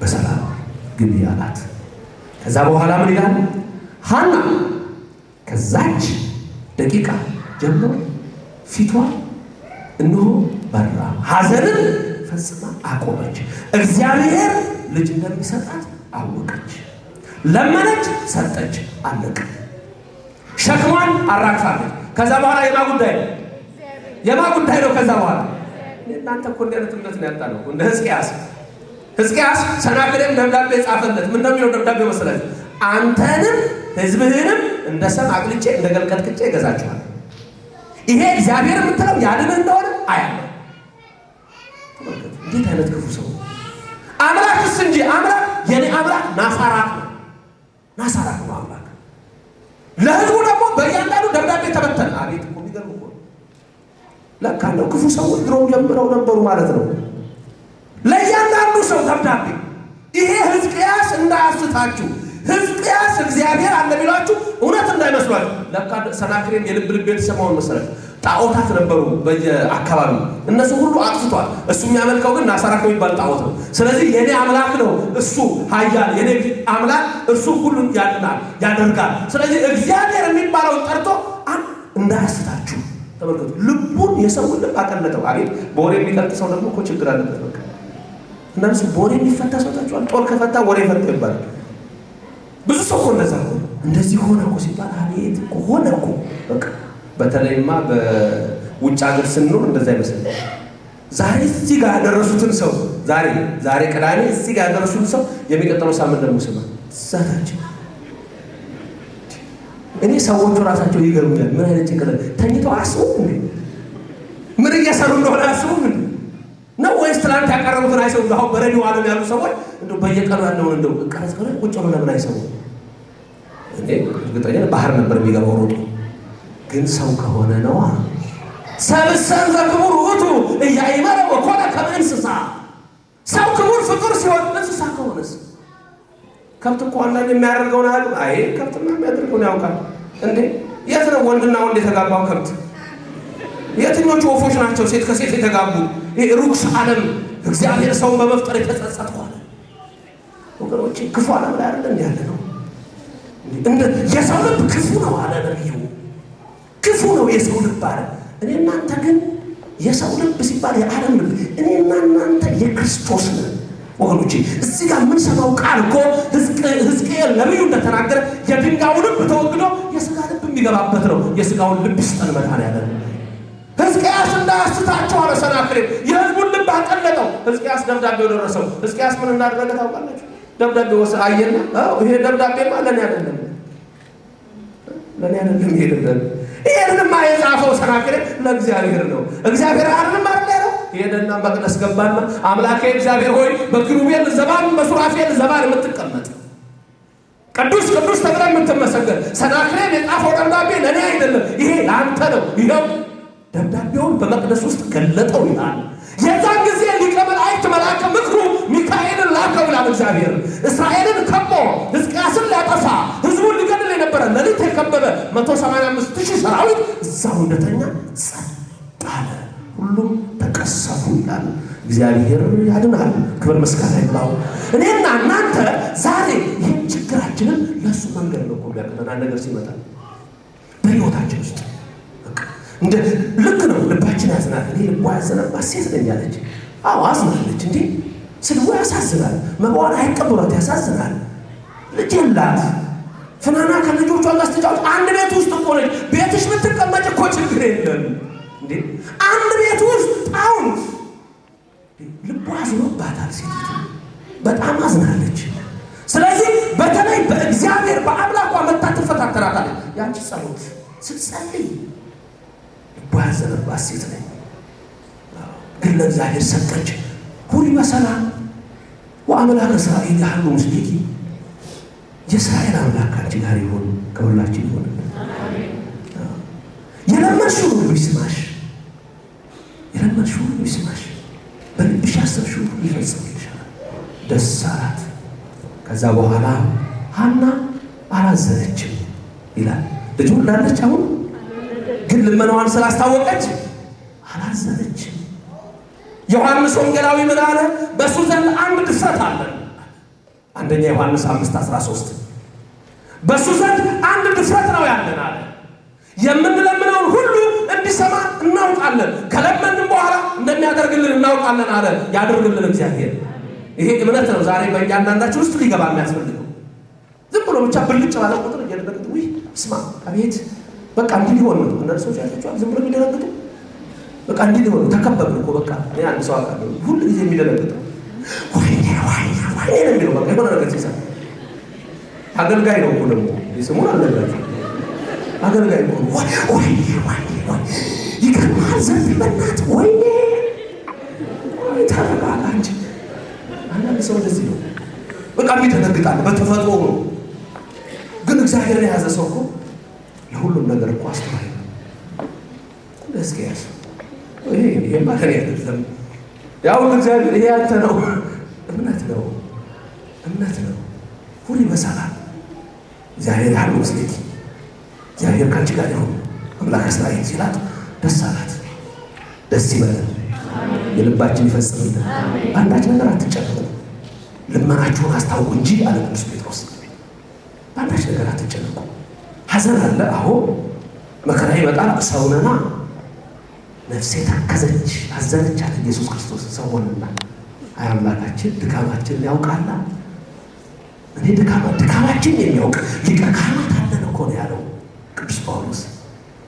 በሰላም ግቢ አላት። ከዛ በኋላ ምን ይላል? ሐና ከዛች ደቂቃ ጀምሮ ፊቷ እነሆ በራ፣ ሐዘንን ፈጽማ አቆመች። እግዚአብሔር ልጅ እንደሚሰጣት አወቀች። ለመነች፣ ሰጠች፣ አለቀ። ሸክሟን አራግፋለች። ከዛ በኋላ የማ ጉዳይ ነው? የማ ጉዳይ ነው? ከዛ በኋላ እናንተ እኮ እንደ አይነት እምነት ነው ያጣነው። እንደ ሕዝቅያስ ሰናክሬም ደብዳቤ ጻፈለት። ምን ነው የሚለው ደብዳቤው መሰላችሁ? አንተንም ሕዝብህንም እንደ ሰም አቅልጬ እንደ ገል ቀጥቅጬ እገዛችኋለሁ። ይሄ እግዚአብሔር የምትለው ያድንህ እንደሆነ አያለው። እንዴት አይነት ክፉ ሰው! አምላክስ እንጂ አምላክ የኔ አምላክ ናሳራት ነው። ናሳራት ነው አምላክ። ለህዝቡ ደግሞ በእያንዳንዱ ደብዳቤ ተበተነ። አቤት እኮ የሚገርም እኮ ለካ ነው ክፉ ሰዎች ድሮ ጀምረው ነበሩ ማለት ነው። ለእያንዳንዱ ሰው ደብዳቤ። ይሄ ሕዝቅያስ እንዳያስታችሁ፣ ሕዝቅያስ እግዚአብሔር አለ ቢሏችሁ እውነት እንዳይመስሏችሁ። ለካ ሰናክሬም የልብ የተሰማውን መሰረት ጣዖታት ነበሩ በየአካባቢው። እነሱ ሁሉ አጥፍቷል። እሱ የሚያመልከው ግን ናሳራክ የሚባል ጣዖት ነው። ስለዚህ የኔ አምላክ ነው እሱ ኃያል፣ የኔ አምላክ እሱ ሁሉን ያድናል ያደርጋል። ስለዚህ እግዚአብሔር የሚባለው ጠርቶ እንዳያስታችሁ ተመልከቱ። ልቡን የሰውን ልብ አቀለጠው። አቤት በወሬ የሚቀልጥ ሰው ደግሞ እኮ ችግር አለበት። በቃ እናንተ በወሬ የሚፈታ ሰው ታችኋል። ጦር ከፈታ ወሬ ፈታ ይባላል። ብዙ ሰው እኮ እንደዛ ነው። እንደዚህ ሆነ እኮ ሲባል አቤት እኮ ሆነ እኮ በቃ። በተለይማ በውጭ ሀገር ስንኖር እንደዛ ይመስላል። ዛሬ እዚህ ጋር ያደረሱትን ሰው ዛሬ ቅዳሜ እዚህ ጋር ያደረሱትን ሰው የሚቀጥለው ሳምንት ደግሞ ስማ ዛታችን። እኔ ሰዎቹ ራሳቸው ይገርሙኛል። ምን አይነት ጭንቅላት ተኝተው አስቡም እንዴ? ምን እየሰሩ እንደሆነ አስቡም እንዴ? ነው ወይስ ትላንት ያቀረቡትን አይሰው? አሁን በሬዲዮ ዓለም ያሉ ሰዎች እንደው በየቀኑ ያለውን እንደው ቀረጽ ከሆነ ቁጭ ብለው ለምን አይሰው? እኔ እርግጠኛ ባህር ነበር የሚገባው ሮጦ። ግን ሰው ከሆነ ነው ሰብሰን ዘክቡር ውእቱ እያይመረ ወኮነ ከመ እንስሳ። ሰው ክቡር ፍጡር ሲሆን እንስሳ ከሆነስ? ከብት እኮ አንዳንድ የሚያደርገውን አሉ። አይ ከብትማ የሚያደርገውን ያውቃል እንዴ? የት ነው ወንድና ወንድ የተጋባው ከብት? የትኞቹ ወፎች ናቸው ሴት ከሴት የተጋቡ? ይሄ ሩክስ ዓለም እግዚአብሔር ሰውን በመፍጠር የተጸጸተው አለ። ወገኖቼ ክፉ ዓለም ላይ አይደል እንዴ ያለ ነው? እንደ የሰው ልብ ክፉ ነው አለ ነብዩ። ክፉ ነው የሰው ልብ አለ። እኔ እናንተ ግን የሰው ልብ ሲባል የዓለም ልብ፣ እኔና እናንተ የክርስቶስ ነን ወገኖቼ። እዚህ ጋር ምን ሰማው ቃል እኮ ሕዝቅኤል ነብዩ እንደተናገረ የድንጋዩ ልብ ተወግዶ የሥጋ ልብ የሚገባበት ነው። የሥጋውን ልብ ይስጠን መድኃኔዓለም። ሕዝቅያስ እንዳያስታቸው አለ ሰናክሬም። የሕዝቡን ልብ አቀለጠው። ሕዝቅያስ ደብዳቤው ደረሰው። ሕዝቅያስ ምን እንዳደረገ ታውቃላችሁ? ደብዳቤው አየና ይሄ ደብዳቤማ ለኔ አይደለም፣ ለኔ አይደለም ይሄ ደብዳቤ። ይሄንማ የጻፈው ሰናክሬም ለእግዚአብሔር ነው። እግዚአብሔር አይደለም አይደል? ይሄንና መቅደስ ገባና አምላኬ እግዚአብሔር ሆይ በኪሩቤል ዘባን በሱራፌል ዘባን የምትቀመጥ ቅዱስ ቅዱስ ተብለህ የምትመሰገን ሰናክሬም የጻፈው ደብዳቤ ለኔ አይደለም፣ ይሄ ለአንተ ነው። ይሄው ደብዳቤውን በመቅደስ ውስጥ ገለጠው ይላል። የዛን ጊዜ ሊቀ መላእክት መልአከ ምክሩ ሚካኤልን ላከው ይላል እግዚአብሔር። እስራኤልን ከቦ ሕዝቅያስን ሊያጠፋ ሕዝቡን ሊገድል የነበረ ሌሊት የከበበ 185,000 ሰራዊት እዛው እንደተኛ ጸጥ አለ። ሁሉም ተቀሰፉ ይላል። እግዚአብሔር ያድናል። ክብር ምስጋና ይግባው። እኔና እናንተ ዛሬ ይህን ችግራችንን ለእሱ መንገድ ነው እኮ የሚያቀናን ነገር ሲመጣ በሕይወታችን ውስጥ እንደ ልክ ነው። ልባችን ያዝናል። እኔ ልቧ ያዘነባት ሴት ነኝ አለች። አዎ አዝናለች። እንዴ ስልዋ ያሳዝናል። መባዋን አይቀበሏት ያሳዝናል። ልጅ የላት ፍናና ከልጆቿ ጋር ስትጫወት አንድ ቤት ውስጥ እኮ ነች። ቤትሽ ብትቀመጭ እኮ ችግር የለም እንዴ። አንድ ቤት ውስጥ አሁን ልቧ አዝኖባታል። ሴቲቱ በጣም አዝናለች። ስለዚህ በተለይ በእግዚአብሔር በአምላኳ መታ ትፈታተራታለች። ያንቺ ጸሎት ስትጸልይ ባዘነባት ሴት ነኝ ግን ለእግዚአብሔር ሰጠች። ሁሪ በሰላም ወአምላከ እስራኤል ያህሉ ምስሌኪ። የእስራኤል አምላክ ካንቺ ጋር ይሁን፣ ከሁላችን ይሁን። የለመንሽው ሁሉ ይስማሽ፣ የለመንሽው ሁሉ ይስማሽ። በልብሽ ያሰብሽው ሁሉ ይፈጸምልሻል። ደስ አላት። ከዛ በኋላ ሐና አላዘነችም ይላል። ልጅ ወልዳለች አሁን ግን ልመናዋን ስላስታወቀች አላዘነችም። ዮሐንስ ወንጌላዊ ምን አለ? በእሱ ዘንድ አንድ ድፍረት አለ። አንደኛ ዮሐንስ 5:13 በእሱ ዘንድ አንድ ድፍረት ነው ያለን አለ። የምንለምነውን ሁሉ እንዲሰማ እናውቃለን፣ ከለመንም በኋላ እንደሚያደርግልን እናውቃለን አለ። ያደርግልን እግዚአብሔር። ይሄ እምነት ነው ዛሬ በእያንዳንዳችን ውስጥ ሊገባ የሚያስፈልገው። ዝም ብሎ ብቻ ብልጭ ባለ ቁጥር እየደረግጥ ውይ ስማ አቤት በቃ እንዲህ ሊሆን ነው። እነሱ ሰዎች ያላችኋል ዝም ብሎ የሚደረግጡ በቃ እንዲህ ሊሆን ነው። ተከበብን እኮ በቃ እኔ አንድ ሰው አውቃለሁ ሁሉ ጊዜ የሚደረግጡ ወይኔ ነው የሚለው በቃ የሆነ ነገር ሲሰራ አገልጋይ ነው እኮ ደግሞ ስሙን አልነግራችሁም። አገልጋይ ነው ወይኔ ይገርማል። ዘንድ በእናት ወይኔ ታረጋላ እንጂ አንዳንድ ሰው እንደዚህ ነው። በቃ ይደነግጣል በተፈጥሮ ነው። ግን እግዚአብሔርን የያዘ ሰው እኮ ለሁሉም ነገር እኮ አስተዋይ ነው። እስኪያስ ይሄ ማለት አይደለም። ያው እግዚአብሔር ይሄ አንተ ነው። እምነት ነው። ሁሉ ይበሳላል። እግዚአብሔር ያለው ስለዚህ እግዚአብሔር ካንቺ ጋር ይሁን አምላክ እስራኤል ሲላት ደስ አላት። ደስ ይበለን። የልባችን ይፈጽምልን። አንዳች ነገር አትጨነቁ፣ ልመናችሁን አስታውቁ እንጂ አለ ቅዱስ ጴጥሮስ። አንዳች ነገር አትጨነቁ። ሐዘን አለ፣ አዎ መከራ ይመጣል። ሰው ነና ነፍሴ ተከዘች አዘነች አለ ኢየሱስ ክርስቶስ። ሰው ሆነና አይ አምላካችን ድካማችንን ያውቃል። እኔ ድካማችን የሚያውቅ ሊቀ ካህናት አለን እኮ ነው ያለው ቅዱስ ጳውሎስ።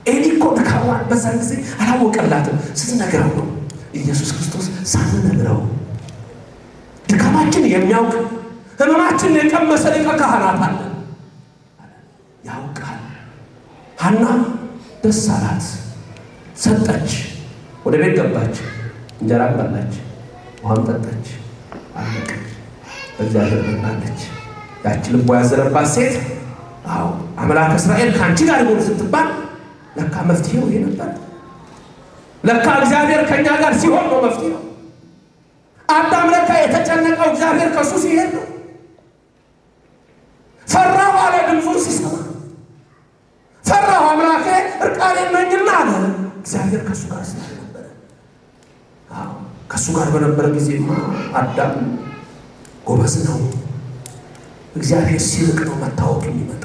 ኤሊ እኮ ድካሟን በዛን ጊዜ አላወቀላትም። ስትነግረው ነው ኢየሱስ ክርስቶስ ሳንነግረው ድካማችን የሚያውቅ ሕመማችን የቀመሰ ሊቀ ካህናት አለን ያውቃል። ሐና ደስ አላት፣ ሰጠች፣ ወደ ቤት ገባች፣ እንጀራ በላች፣ ውሃም ጠጣች፣ አለቀች። በእግዚአብሔር መናለች። ያቺ ልቧ ያዘነባት ሴት አዎ አምላክ እስራኤል ካንቺ ጋር ይሁን ስትባል ለካ መፍትሄው ይሄ ነበር። ለካ እግዚአብሔር ከኛ ጋር ሲሆን ነው መፍትሄው። አዳም ለካ የተጨነቀው እግዚአብሔር ከሱ ሲሄድ ነው። ፈራሁ አለ ድምፁን ሲሰማ። ፈራሁ አምላኬ እርቃኔን ነኝና አለ። እግዚአብሔር ከሱ ጋር ስለነበረ አዎ ከሱ ጋር በነበረ ጊዜማ አዳም ጎበዝ ነው። እግዚአብሔር ሲርቅ ነው መታወቅ የሚመጣ።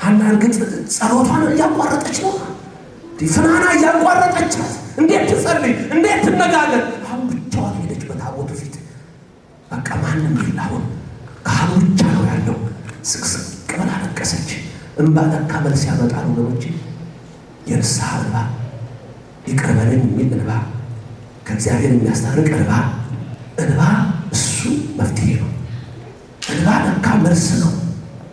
ሐና እርግጥ ጸሎቷን እያቋረጠች ነው። ፍናና እያቋረጠች እንዴት ትጸልይ እንዴት ትነጋገር? አሁን ብቻዋን ሄደች በታቦቱ ፊት። በቃ ማንም የለ። አሁን ካህኑ ብቻ ነው ያለው። ስቅስቅ ብላ ለቀሰች። እንባ ለካ መልስ ያመጣል ወገኖቼ። የንስሐ እንባ፣ ይቅር በለኝ የሚል እንባ፣ ከእግዚአብሔር የሚያስታርቅ እንባ እሱ መፍትሄ ነው። እንባ ለካ መልስ ነው።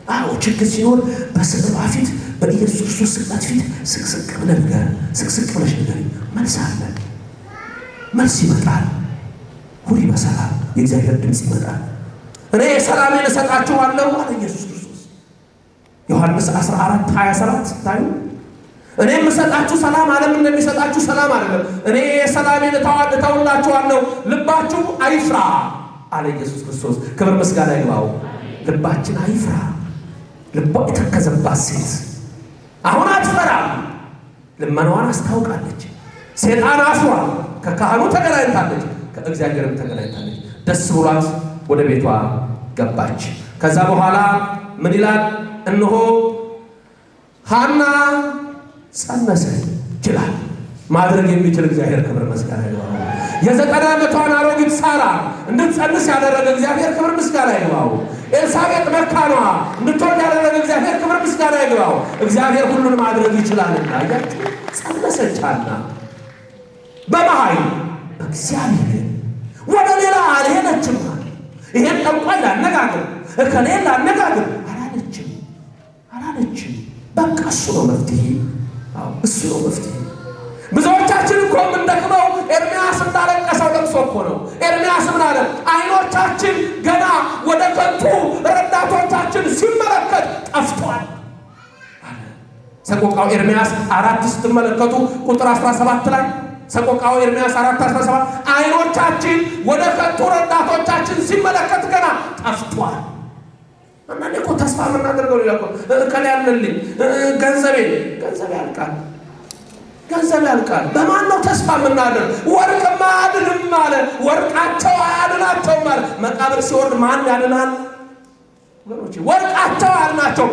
አዎ ችግር ሲኖር በስቅባ ፊት በኢየሱስ ክርስቶስ ስቅለት ፊት ስቅስቅ ብለሽ ንገሪ። መልስ አለ። መልስ ይመጣል። ሁሉ ይመሰላል። የእግዚአብሔር ድምፅ ይመጣል። እኔ ሰላሜን እሰጣችኋለሁ አለ ኢየሱስ ክርስቶስ። ዮሐንስ 14:27 ታዩ። እኔ የምሰጣችሁ ሰላም ዓለም እንደሚሰጣችሁ ሰላም አይደለም። እኔ ሰላሜን እተውላችኋለሁ፣ ልባችሁ አይፍራ አለ ኢየሱስ ክርስቶስ። ክብር ምስጋና ይግባው። ልባችን አይፍራ። ልቧ የተከዘባት ሴት አሁን አትፈራም። ልመናዋን አስታውቃለች። ሴጣን አስሯል። ከካህኑ ተገናኝታለች፣ ከእግዚአብሔርም ተገናኝታለች። ደስ ብሏት ወደ ቤቷ ገባች። ከዛ በኋላ ምን ይላል? እነሆ ሐና ጸነሰች። ይችላል ማድረግ የሚችል እግዚአብሔር ክብር ምስጋና ይግባው። የ90 ዓመቷን አሮጊት ሳራ እንድትጸንስ ያደረገ እግዚአብሔር ክብር ምስጋና ይግባው። ኤልሳቤጥ መካኗ እንድትወልድ ያደረገ እግዚአብሔር ክብር ምስጋና ይግባው። እግዚአብሔር ሁሉን ማድረግ ይችላልና ያቺ ጸነሰች ሐና በመሀል በእግዚአብሔር ወደ ሌላ አልሄደችም። ይሄን ጠንቋይ ላነጋግር እከሌን ላነጋግር አላለችም። በቃ እሱ ነው መፍትሄ። እሱ ነው መፍትሄ። ብዙዎቻችን እኮ የምንደክመው ኤርምያስ እንዳለቀሰው ለቅሶ እኮ ነው። ኤርምያስ ምን አለ? አይኖቻችን ገና ወደ ከንቱ ረዳቶቻችን ሲመለከት ጠፍቷል አለ። ሰቆቃው ኤርምያስ 4 ስትመለከቱ ቁጥር 17 ላይ ሰቆቃው ኤርምያስ 4:17 አይኖቻችን ወደ ከንቱ ረዳቶቻችን ሲመለከት ገና ጠፍቷል። አንዳንዴ እኮ ተስፋ የምናደርገው ሌላ እኮ ከኔ ያለልኝ ገንዘብ ያልቃል። በማን ነው ተስፋ የምናደርግ? ወርቅማ አያድንም አለ። ወርቃቸው አያድናቸውም አለ። መቃብር ሲወርድ ማን ያድናል? ወርቃቸው አያድናቸው።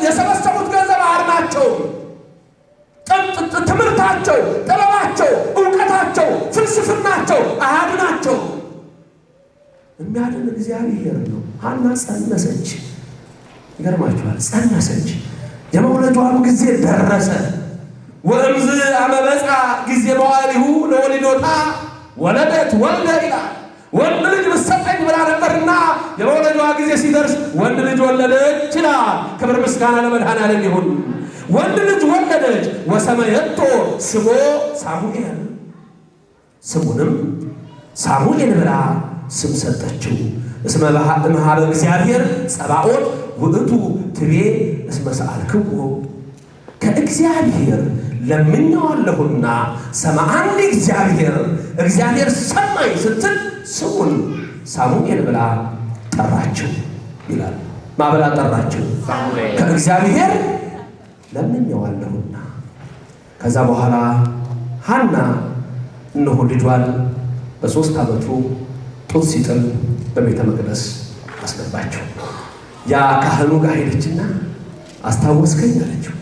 የሰበሰቡት ገንዘብ አያድናቸውም። ትምህርታቸው፣ ጥበባቸው፣ እውቀታቸው፣ ፍልስፍናቸው አያድናቸው። የሚያድን እግዚአብሔር ነው። ሐና ጸነሰች። ይገርማችኋል። ጸነሰች። የመውለዷም ጊዜ ደረሰ። ወእምዝ አመበፃ ጊዜ መዋዕሊሁ ለወሊዶታ ወለደት ወልደ ይላል። ወንድ ልጅ ብትሰጠኝ ብላ ነበርና የመውለዷ ጊዜ ሲደርስ ወንድ ልጅ ወለደች ይላል። ክብር ምስጋና ለመድኃኔዓለም ይሁን። ወንድ ልጅ ወለደች። ወሰመየቶ ስሞ ሳሙኤል ስሙንም ሳሙኤል ብላ ስም ሰጠችው። እስመ እምኀበ እግዚአብሔር ጸባኦት ውእቱ ትቤ እስመ ሰአልክዎ ከእግዚአብሔር ለምኜዋለሁና ሰማዓኒ እግዚአብሔር ሰማኝ ስትል ስሙን ሳሙኤል ብላ ጠራችው ይላል። ማብላ ጠራችው ከእግዚአብሔር ለምኜዋለሁና። ከዛ በኋላ ሐና እነሆ ልጇን በ3 ዓመቱ ጡት ሲጥል በቤተ መቅደስ አስገባቸው። ያ ካህኑ ጋር ሄደችና አስታወስከኝ አለችው።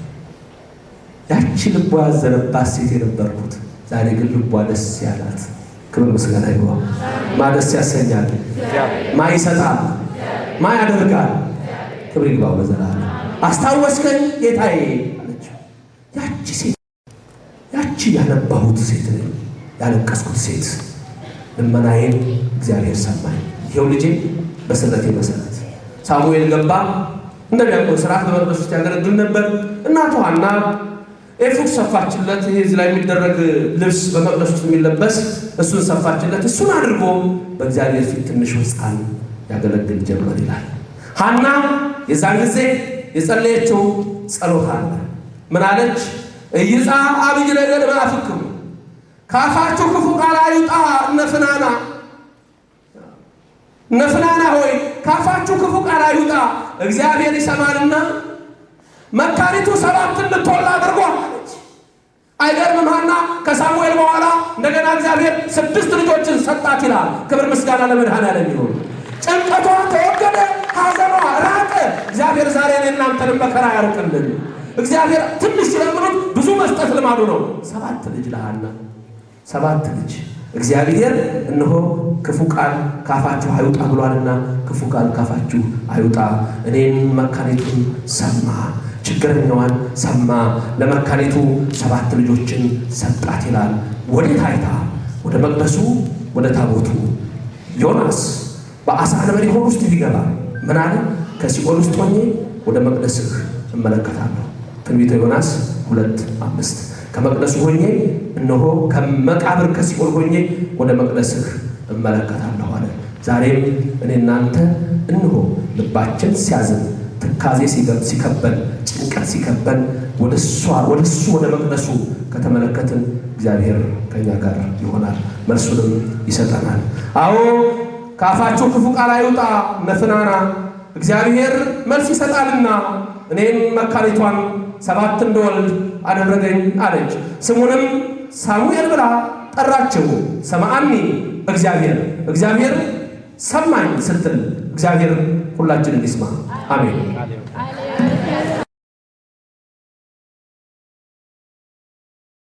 ያቺ ልቧ ያዘነባት ሴት የነበርኩት ዛሬ ግን ልቧ ደስ ያላት። ክብር ምስጋና ይግባው። ማ ደስ ያሰኛል? ማ ይሰጣል? ማ ያደርጋል? ክብር ይግባው ለዘላለም። አስታወስከኝ ጌታዬ አለችው። ያቺ ሴት ያቺ ያነባሁት ሴት ያለቀስኩት ሴት ልመናዬን እግዚአብሔር ሰማኝ። ይኸው ልጄ በስለቴ መሰረት ሳሙኤል ገባ። እንደሚያውቀው ስርዓት በመቅደስ ውስጥ ያገለግል ነበር። እናቱ ሐና ኤፉድ ሰፋችለት። ይሄ እዚህ ላይ የሚደረግ ልብስ በመቅደስ ውስጥ የሚለበስ እሱን ሰፋችለት። እሱን አድርጎ በእግዚአብሔር ፊት ትንሽ ሕፃን ያገለግል ጀመር ይላል። ሐና የዛን ጊዜ የጸለየችው ጸሎት አለ። ምን አለች? እይጻ አብይ ነገር በአፍክሙ ካፋችሁ ክፉ ቃል አይውጣ። ነፍናና ሆይ ካፋችሁ ክፉ ቃል አይውጣ፣ እግዚአብሔር ይሰማልና መካኒቱ 7 እንድትወልድ አድርጓል። አይገርምም? ሐና ከሳሙኤል በኋላ እንደገና እግዚአብሔር 6 ልጆችን ሰጣት ይላል። ክብር ምስጋና ለመድኃኔዓለም ይሁን። ጭንቀቷ ተወገደ፣ ሐዘኗ ራቀ። እግዚአብሔር ዛሬ እናንተንም መከራ ያርቅልን። እግዚአብሔር ትንሽ ሲለምኑት ብዙ መስጠት ልማዱ ነው። 7 ልጅ ለሐና 7 ልጅ። እግዚአብሔር እነሆ ክፉ ቃል ካፋችሁ አይውጣ ብሏልና ክፉ ቃል ካፋችሁ አይውጣ። እኔን መካኒቱን ሰማ፣ ችግረኛዋን ሰማ። ለመካኒቱ 7 ልጆችን ሰጣት ይላል። ወደ ታይታ ወደ መቅደሱ ወደ ታቦቱ ዮናስ በአሳ አንበሪ ሆድ ውስጥ ሊገባ ምን አለ? ከሲኦል ውስጥ ሆኜ ወደ መቅደስህ እመለከታለሁ። ትንቢተ ዮናስ 2:5 ከመቅደሱ ሆኜ እነሆ ከመቃብር ከሲኦል ሆኜ ወደ መቅደስህ እመለከታለሁ አለ። ዛሬም እኔ እናንተ እነሆ ልባችን ሲያዝን፣ ትካዜ ሲከበን፣ ጭንቀት ሲከበን ወደ መቅደሱ ከተመለከትን እግዚአብሔር ከኛ ጋር ይሆናል፣ መልሱንም ይሰጠናል። አዎ ካፋችሁ ክፉ ቃል አይውጣ ነፍናና እግዚአብሔር መልስ ይሰጣልና እኔም መካኒቷን 7 እንድወልድ አደረገኝ አለች። ስሙንም ሳሙኤል ብላ ጠራችው። ሰማዓኒ እግዚአብሔር ሰማኝ ስትል እግዚአብሔር ሁላችንን ይስማ። አሜን።